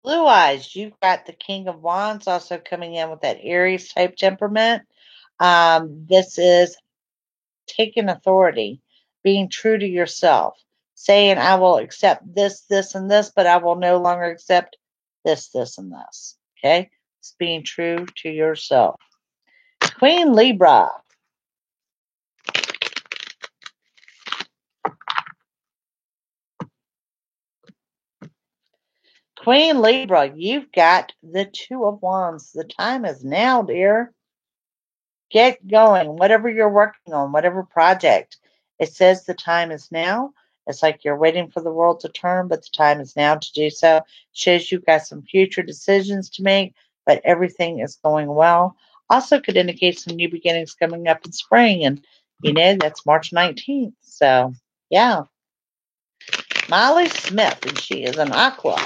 Blue Eyes, you've got the King of Wands also coming in with that Aries type temperament. This is taking authority, being true to yourself, saying, I will accept this, this, and this, but I will no longer accept this, this, and this. Okay? It's being true to yourself. Queen Libra. Queen Libra, you've got the Two of Wands. The time is now, dear. Get going. Whatever you're working on, whatever project. It says the time is now. It's like you're waiting for the world to turn, but the time is now to do so. Shows you've got some future decisions to make, but everything is going well. Also could indicate some new beginnings coming up in spring, and that's March 19th. So, yeah. Molly Smith, and she is an Aqua.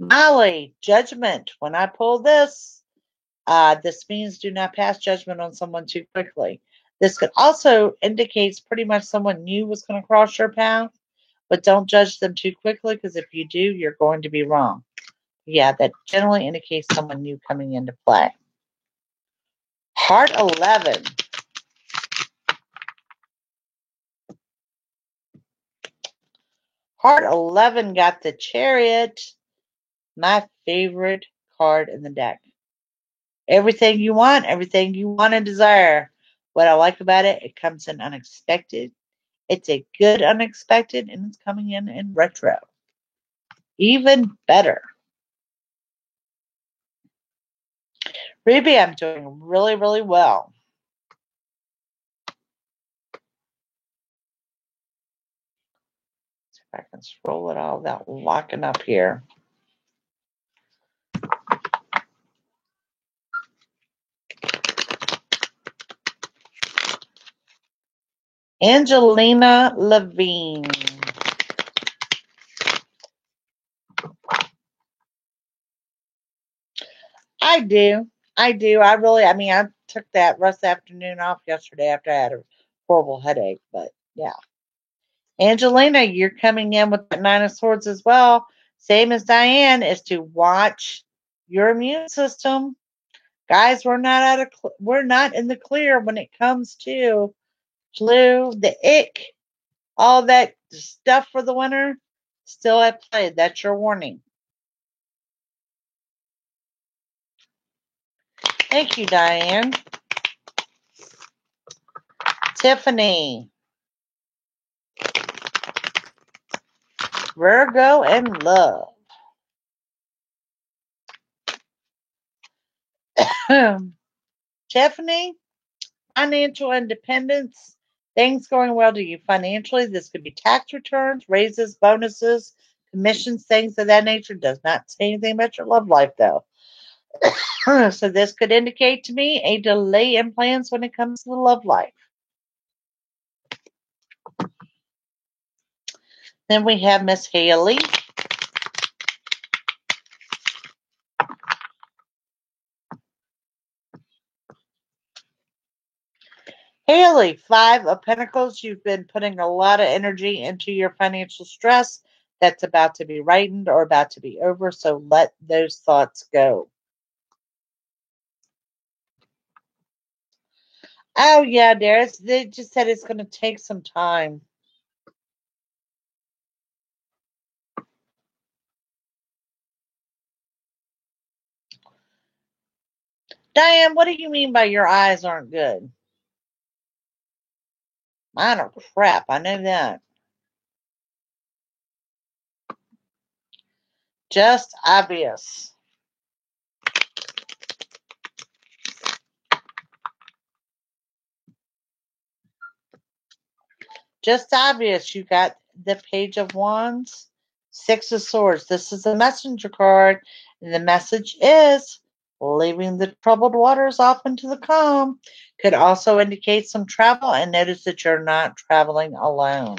Molly, judgment. When I pull this, this means do not pass judgment on someone too quickly. This could also indicates pretty much someone new was going to cross your path, but don't judge them too quickly because if you do, you're going to be wrong. Yeah, that generally indicates someone new coming into play. Heart 11. Heart 11 got the Chariot, my favorite card in the deck. Everything you want and desire. What I like about it, it comes in unexpected. It's a good unexpected, and it's coming in retro. even better. Ruby, I'm doing really, really well. See if I can scroll it all without locking up here. Angelina Levine. I do. I took that rest afternoon off yesterday after I had a horrible headache, but yeah. Angelina, you're coming in with the Nine of Swords as well. Same as Diane, is to watch your immune system. Guys, we're not in the clear when it comes to flu, the ick, all that stuff for the winter. Still at play. That's your warning. Thank you, Diane. Tiffany. Virgo and love. Tiffany, financial independence. Things going well to you financially. This could be tax returns, raises, bonuses, commissions, things of that nature. Does not say anything about your love life, though. So this could indicate to me a delay in plans when it comes to the love life. Then we have Miss Haley. Haley, Five of Pentacles. You've been putting a lot of energy into your financial stress. That's about to be rightened or about to be over, so let those thoughts go. Oh, yeah, Darius. They just said it's going to take some time. Diane, what do you mean by your eyes aren't good? Mine are crap. I know that. Just obvious. Just obvious. You got the Page of Wands, Six of Swords. This is a messenger card, and the message is leaving the troubled waters off into the calm. Could also indicate some travel, and notice that you're not traveling alone.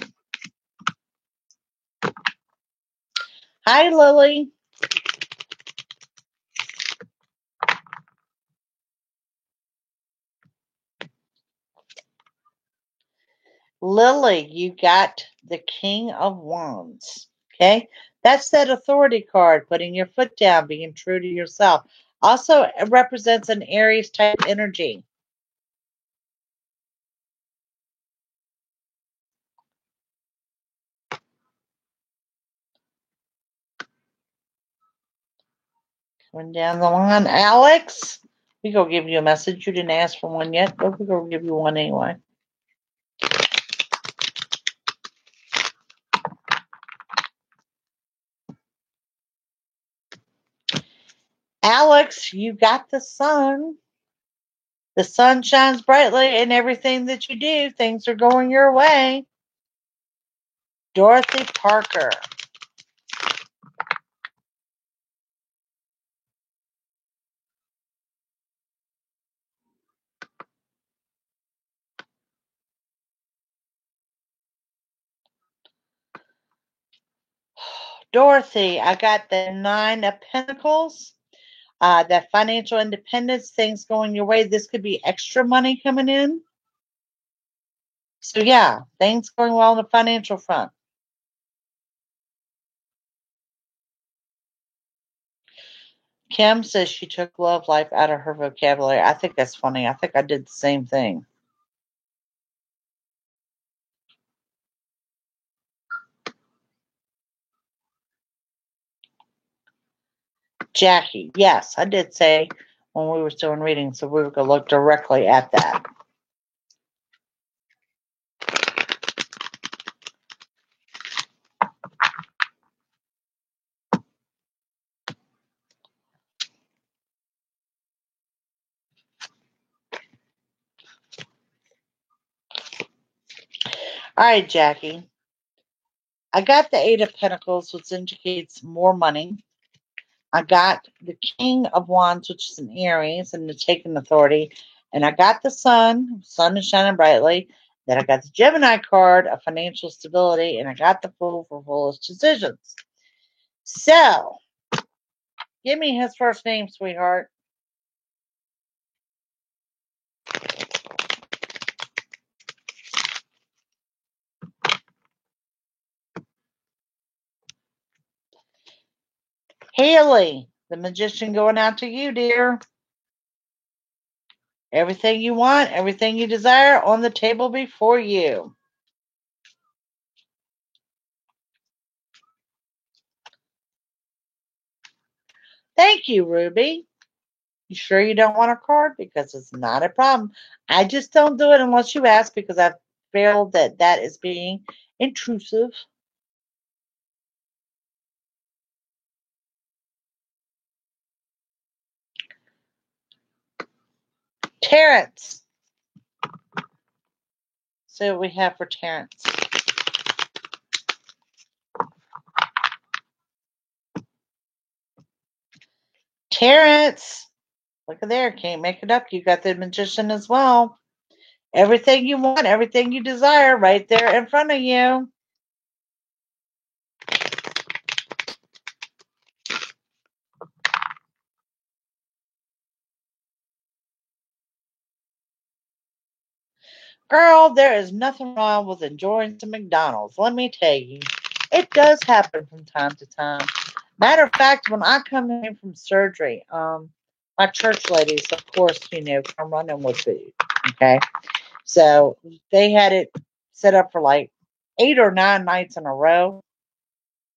Hi, Lily. Lily, you got the King of Wands. Okay, that's that authority card, putting your foot down, being true to yourself. Also, it represents an Aries type energy. Coming down the line, Alex, we gonna give you a message. You didn't ask for one yet, but we're gonna give you one anyway. Alex, you got the sun. The sun shines brightly in everything that you do. Things are going your way. Dorothy Parker. Dorothy, I got the Nine of Pentacles. That financial independence, things going your way. This could be extra money coming in. So yeah, things going well on the financial front. Kim says she took love life out of her vocabulary. I think that's funny. I think I did the same thing. Jackie, yes, I did say when we were still in reading, so we were going to look directly at that. All right, Jackie. I got the Eight of Pentacles, which indicates more money. I got the King of Wands, which is an Aries, and the taking authority. And I got the Sun. Sun is shining brightly. Then I got the Gemini card of financial stability, and I got the Fool for foolish decisions. So, give me his first name, sweetheart. Haley, the Magician, going out to you, dear. Everything you want, everything you desire on the table before you. Thank you, Ruby. You sure you don't want a card? Because it's not a problem. I just don't do it unless you ask, because I feel that that is being intrusive. Terrence. See what we have for Terrence. Terrence. Look at there. Can't make it up. You got the Magician as well. Everything you want, everything you desire, right there in front of you. Girl, there is nothing wrong with enjoying some McDonald's. Let me tell you, it does happen from time to time. Matter of fact, when I come in from surgery, my church ladies, of course, come running with food. Okay, so they had it set up for like 8 or 9 nights in a row.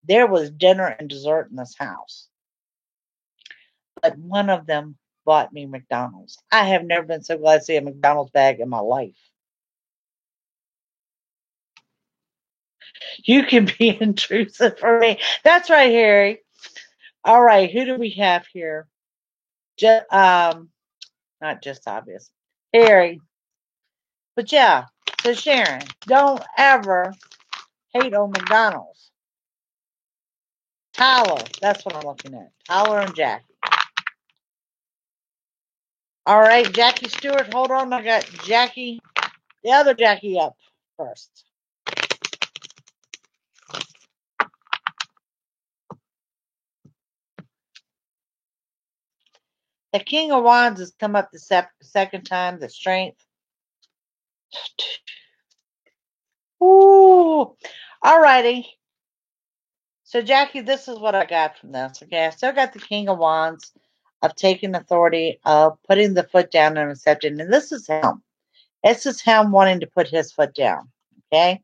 There was dinner and dessert in this house, but one of them bought me McDonald's. I have never been so glad to see a McDonald's bag in my life. You can be intrusive for me. That's right, Harry. All right, who do we have here? Not just obvious. Harry. But yeah, so Sharon, don't ever hate on McDonald's. Tyler, that's what I'm looking at. Tyler and Jackie. All right, Jackie Stewart, hold on. I got Jackie, the other Jackie up first. The King of Wands has come up the second time, the Strength. Ooh. All righty. So, Jackie, this is what I got from this. Okay, I still got the King of Wands of taking authority, of putting the foot down and accepting. And this is him. This is him wanting to put his foot down. Okay.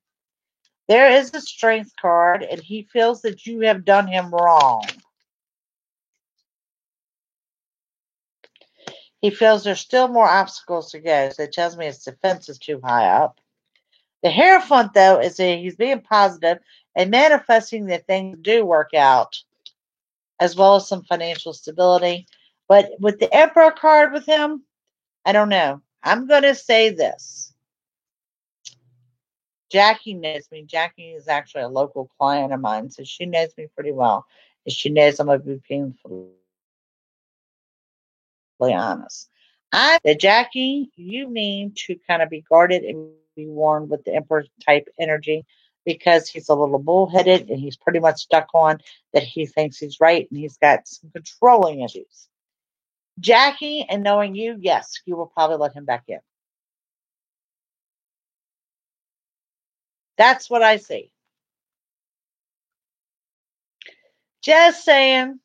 There is a Strength card, and he feels that you have done him wrong. He feels there's still more obstacles to go. So it tells me his defense is too high up. The Hierophant, though, is that he's being positive and manifesting that things do work out, as well as some financial stability. But with the Emperor card with him, I don't know. I'm going to say this. Jackie knows me. Jackie is actually a local client of mine, so she knows me pretty well. And she knows I'm going to be painfully honest. Jackie, you need to kind of be guarded and be warned with the Emperor type energy, because he's a little bullheaded and he's pretty much stuck on that he thinks he's right, and he's got some controlling issues. Jackie, and knowing you, yes, you will probably let him back in. That's what I see. Just saying.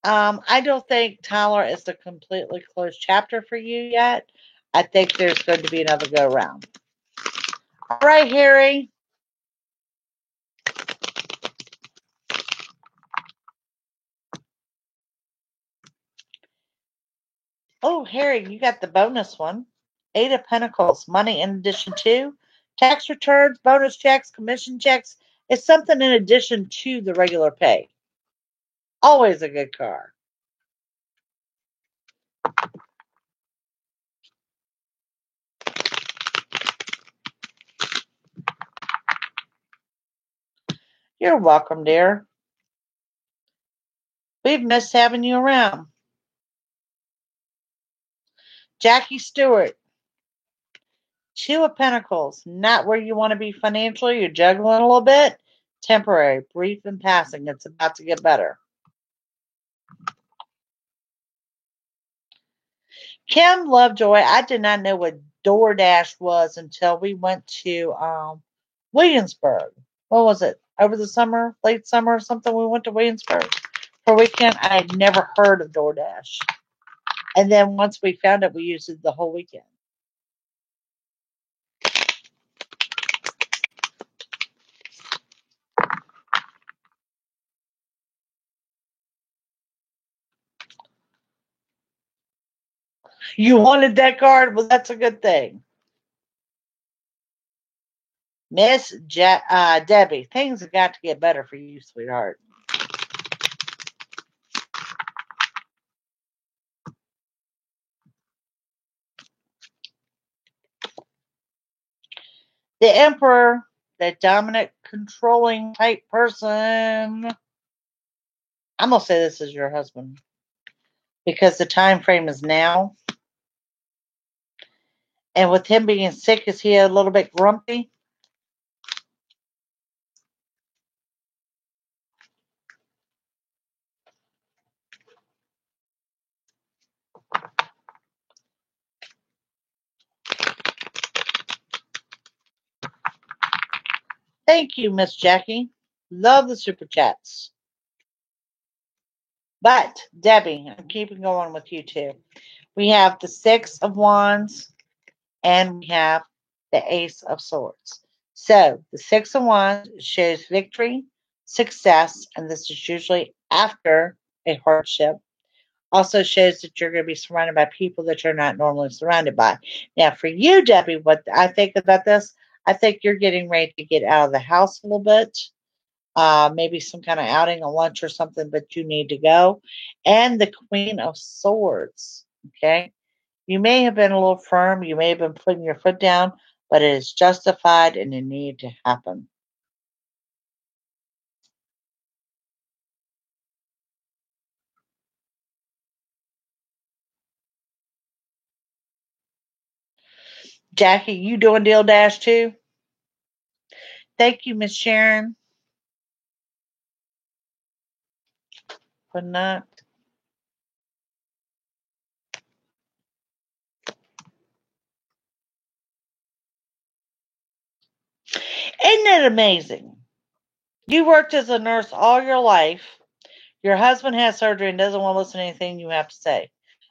I don't think Tyler is the completely closed chapter for you yet. I think there's going to be another go round. All right, Harry. Oh, Harry, you got the bonus one. 8 of Pentacles, money in addition to tax returns, bonus checks, commission checks. It's something in addition to the regular pay. Always a good card. You're welcome, dear. We've missed having you around. Jackie Stewart. Two of Pentacles. Not where you want to be financially. You're juggling a little bit. Temporary, brief, and passing. It's about to get better. Kim Lovejoy. I did not know what DoorDash was until we went to Williamsburg. What was it? Over the summer, late summer or something, we went to Williamsburg for a weekend. I had never heard of DoorDash. And then once we found it, we used it the whole weekend. You wanted that card? Well, that's a good thing. Miss Debbie, things have got to get better for you, sweetheart. The Emperor, that dominant, controlling type person. I'm going to say this is your husband because the time frame is now. And with him being sick, is he a little bit grumpy? Thank you, Miss Jackie. Love the super chats. But, Debbie, I'm keeping going with you too. We have the Six of Wands and we have the Ace of Swords. So, the Six of Wands shows victory, success, and this is usually after a hardship. Also shows that you're going to be surrounded by people that you're not normally surrounded by. Now, for you, Debbie, what I think about this, I think you're getting ready to get out of the house a little bit. Maybe some kind of outing, a lunch or something, but you need to go. And the Queen of Swords, okay? You may have been a little firm. You may have been putting your foot down, but it is justified and it needed to happen. Jackie, you doing Deal Dash too? Thank you, Miss Sharon. But not. Isn't it amazing? You worked as a nurse all your life. Your husband has surgery and doesn't want to listen to anything you have to say.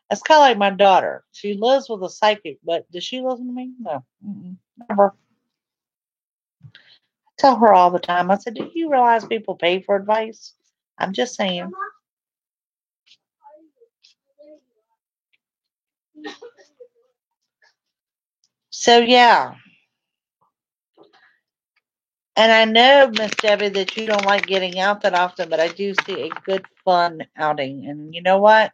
That's kind of like my daughter. She lives with a psychic, but does she listen to me? No. Never. I tell her all the time. I said, do you realize people pay for advice? I'm just saying. So, yeah. And I know, Miss Debbie, that you don't like getting out that often, but I do see a good fun outing. And you know what?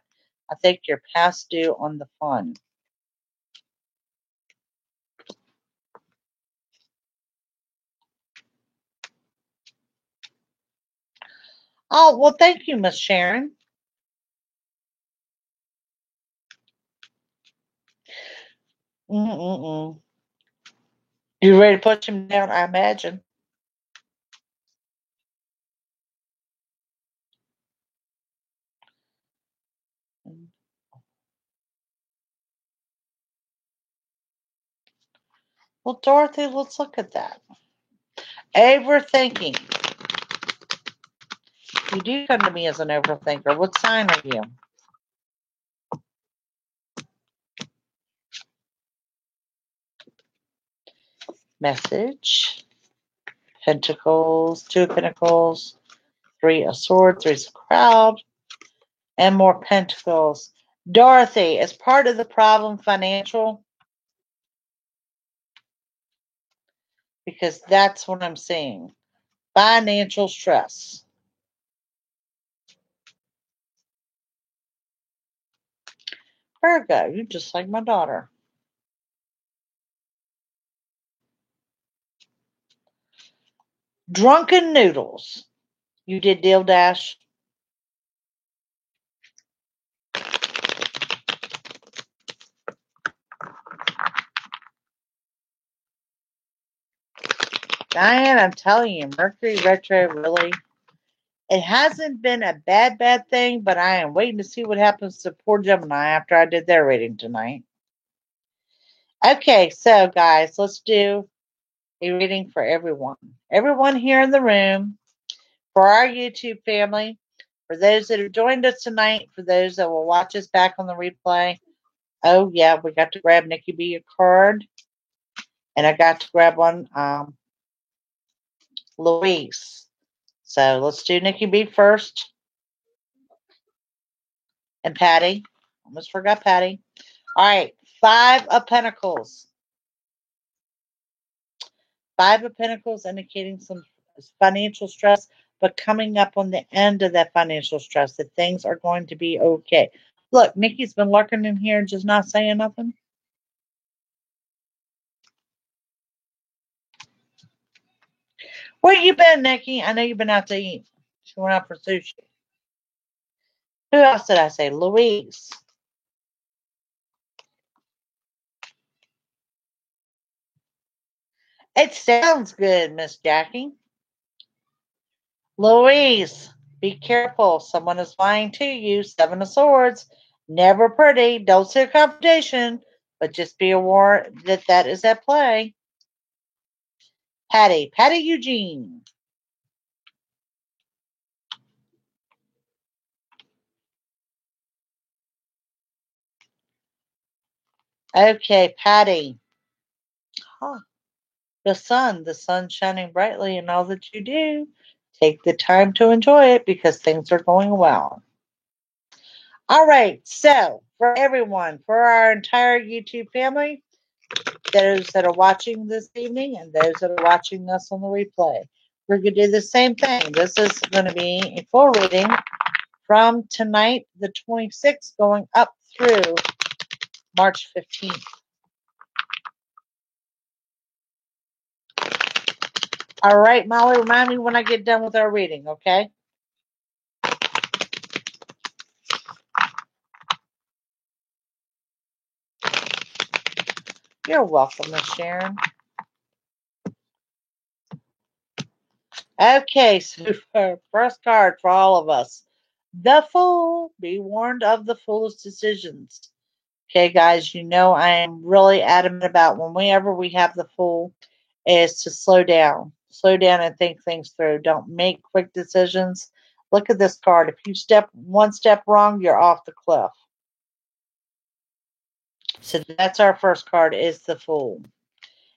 I think you're past due on the fun. Oh, well, thank you, Miss Sharon. Mm-mm-mm. You ready to push him down, I imagine. Well, Dorothy, let's look at that. Overthinking. You do come to me as an overthinker. What sign are you? Message. Pentacles. Two of Pentacles. Three of Swords. Three's a crowd. And more Pentacles. Dorothy, is part of the problem financial? Because that's what I'm seeing. Financial stress. Virgo, you're just like my daughter. Drunken noodles. You did Deal Dash. Diane, I'm telling you, Mercury retro really, it hasn't been a bad thing, but I am waiting to see what happens to poor Gemini after I did their reading tonight. Okay, so guys, let's do a reading for everyone. Everyone here in the room, for our YouTube family, for those that have joined us tonight, for those that will watch us back on the replay. Oh, yeah, we got to grab Nikki B a card. And I got to grab one, Louise. So let's do Nikki B first. And Patty. Almost forgot Patty. All right, 5 of Pentacles. 5 of Pentacles indicating some financial stress, but coming up on the end of that financial stress, that things are going to be okay. Look, Nikki's been lurking in here and just not saying nothing. Where you been, Nikki? I know you've been out to eat. She went out for sushi. Who else did I say? Louise. It sounds good, Miss Jackie. Louise, be careful. Someone is lying to you. 7 of Swords. Never pretty. Don't see a confrontation, but just be aware that that is at play. Patty Eugene. Okay, Patty. Huh. The sun shining brightly in all that you do. Take the time to enjoy it because things are going well. All right, so for everyone, for our entire YouTube family, those that are watching this evening and those that are watching us on the replay, we're going to do the same thing. This is going to be a full reading from tonight, the 26th, going up through March 15th. All right, Molly, remind me when I get done with our reading, okay? You're welcome, Miss Sharon. Okay, so first card for all of us. The Fool. Be warned of the foolish decisions. Okay, guys, you know I am really adamant about whenever we have the Fool is to slow down. Slow down and think things through. Don't make quick decisions. Look at this card. If you step one step wrong, you're off the cliff. So that's our first card, is the Fool.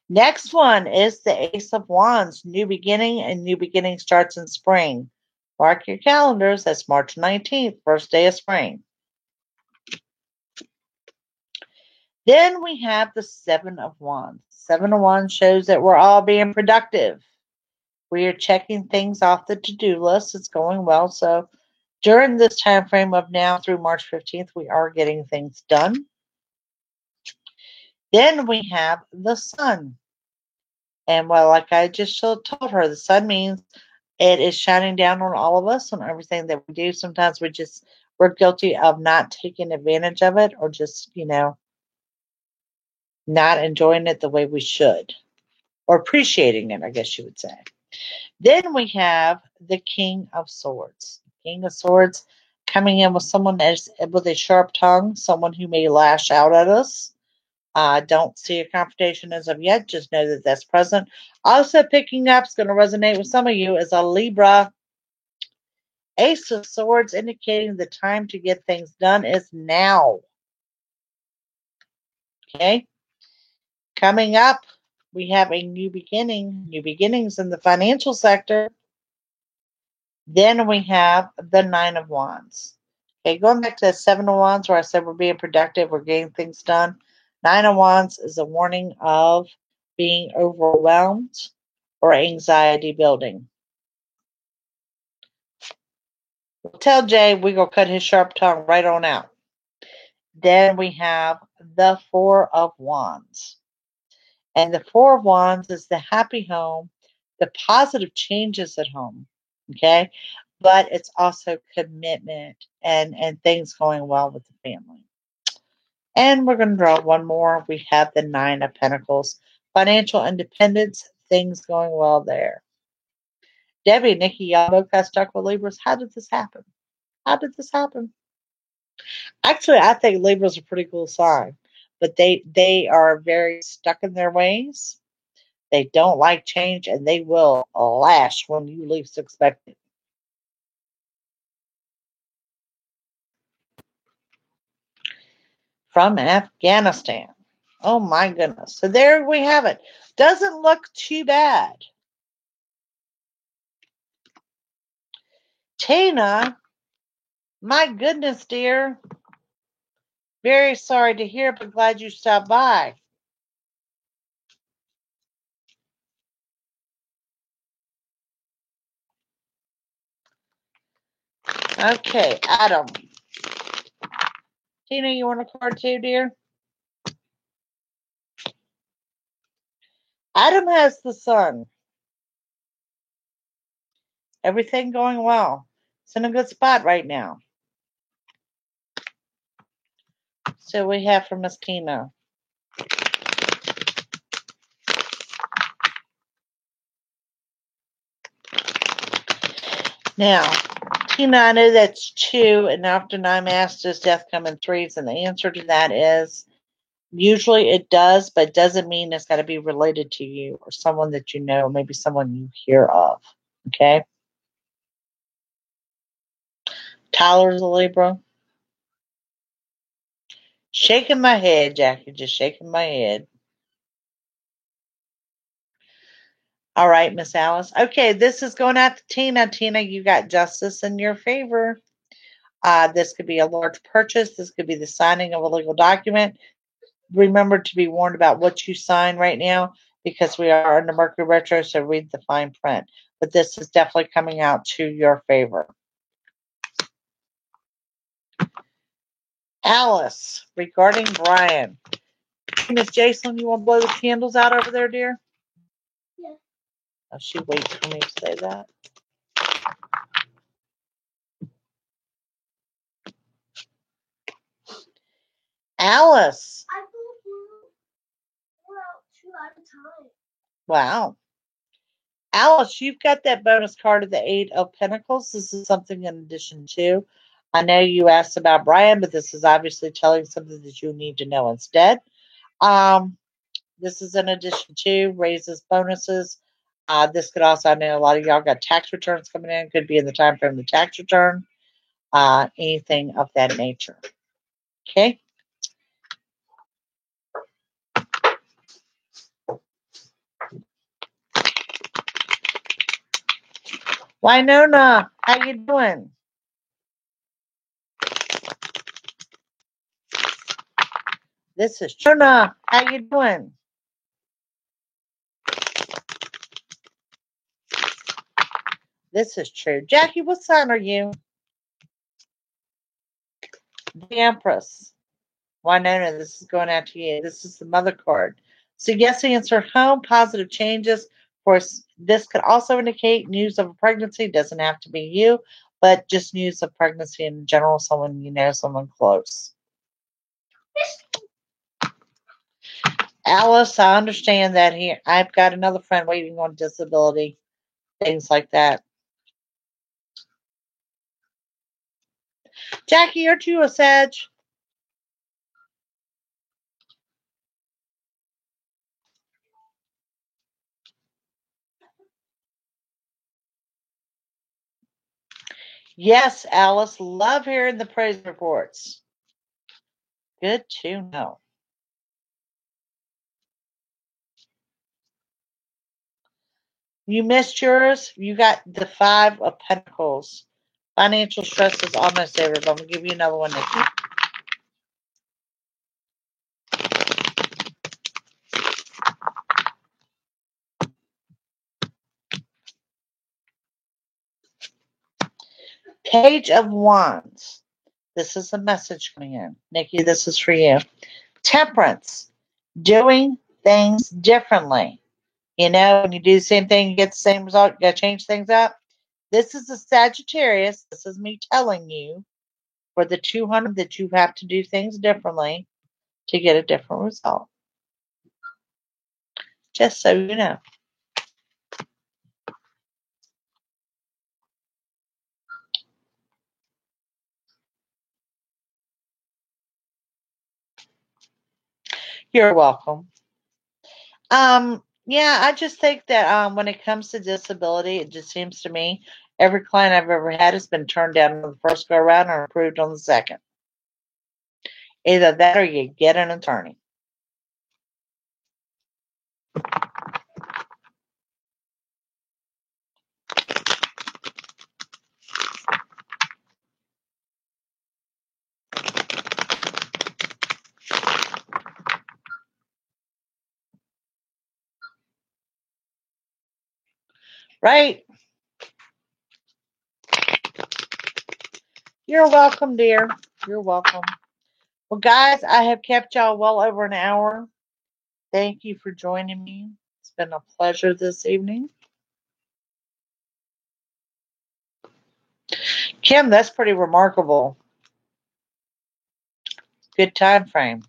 Next one is the Ace of Wands. New beginning, and new beginning starts in spring. Mark your calendars. That's March 19th, first day of spring. Then we have the Seven of Wands. 7 of Wands shows that we're all being productive. We are checking things off the to-do list. It's going well. So during this time frame of now through March 15th, we are getting things done. Then we have the Sun. And well, like I just told her, the Sun means it is shining down on all of us, on everything that we do. Sometimes we're guilty of not taking advantage of it, or just, not enjoying it the way we should, or appreciating it, I guess you would say. Then we have the King of Swords. King of Swords coming in with someone with a sharp tongue, someone who may lash out at us. Don't see a confrontation as of yet. Just know that that's present. Also picking up, is going to resonate with some of you, is a Libra. Ace of Swords indicating the time to get things done is now. Okay. Coming up, we have a new beginning. New beginnings in the financial sector. Then we have the 9 of Wands. Okay, going back to the 7 of Wands where I said we're being productive, we're getting things done. 9 of Wands is a warning of being overwhelmed or anxiety building. Tell Jay we're going to cut his sharp tongue right on out. Then we have the 4 of Wands. And the 4 of Wands is the happy home, the positive changes at home. Okay? but it's also commitment and things going well with the family. And we're going to draw one more. We have the Nine of Pentacles. Financial independence, things going well there. Debbie, Nikki, y'all both got stuck with Libras. How did this happen? How did this happen? Actually, I think Libra's a pretty cool sign, but they are very stuck in their ways. They don't like change, and they will lash when you least expect it. From Afghanistan. Oh my goodness. So there we have it. Doesn't look too bad. Tina, my goodness, dear. Very sorry to hear, but glad you stopped by. Okay, Adam. Tina, you want a card too, dear? Adam has the sun. Everything going well. It's in a good spot right now. So we have from Miss Tina. Now, Tina, I know that's 2, and often I'm asked, does death come in 3s? And the answer to that is usually it does, but it doesn't mean it's got to be related to you or someone that you know, maybe someone you hear of. Okay? Tyler's a Libra. Shaking my head, Jackie, just shaking my head. All right, Miss Alice. Okay, this is going out to Tina. Tina, you got justice in your favor. This could be a large purchase. This could be the signing of a legal document. Remember to be warned about what you sign right now because we are under Mercury retro, so read the fine print. But this is definitely coming out to your favor. Alice, regarding Brian. Miss Jason, you want to blow the candles out over there, dear? Yeah. Oh, she waits for me to say that. Alice. I believe we're out 2 at a time. Wow. Alice, you've got that bonus card of the 8 of Pentacles. This is something in addition to. I know you asked about Brian, but this is obviously telling something that you need to know instead. This is in addition to raises, bonuses. This could also, I know a lot of y'all got tax returns coming in. Could be in the time frame of the tax return. Anything of that nature. Okay. Winona, how you doing? This is Trina. How you doing? This is true. Jackie, what sign are you? The Empress. Winona, this is going out to you. This is the mother card. So yes, answer home, positive changes. Of course, this could also indicate news of a pregnancy. It doesn't have to be you, but just news of pregnancy in general, someone you know, someone close. Alice, I understand that here. I've got another friend waiting on disability, things like that. Jackie, aren't you a Sag? Yes, Alice. Love hearing the praise reports. Good to know. You missed yours. You got the 5 of Pentacles. Financial stress is almost over, but I'm going to give you another one, Nikki. Page of Wands. This is a message coming in. Nikki, this is for you. Temperance. Doing things differently. You know, when you do the same thing, you get the same result. You got to change things up. This is a Sagittarius. This is me telling you for the 200 that you have to do things differently to get a different result. Just so you know. You're welcome. Yeah, I just think that when it comes to disability, it just seems to me every client I've ever had has been turned down on the first go around or approved on the second. Either that or you get an attorney. Right? You're welcome, dear. You're welcome. Well, guys, I have kept y'all well over an hour. Thank you for joining me. It's been a pleasure this evening. Kim, that's pretty remarkable. Good time frame.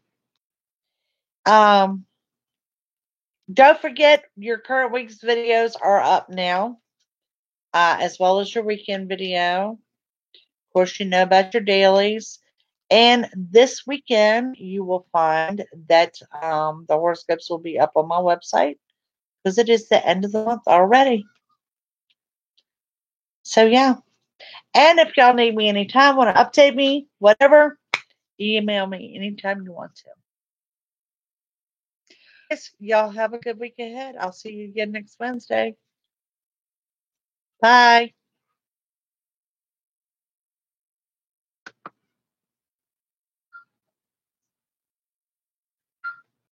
Don't forget your current week's videos are up now, as well as your weekend video. Of course, you know about your dailies. And this weekend, you will find that the horoscopes will be up on my website because it is the end of the month already. So, yeah. And if y'all need me anytime, want to update me, whatever, email me anytime you want to. Yes, y'all have a good week ahead. I'll see you again next Wednesday. Bye.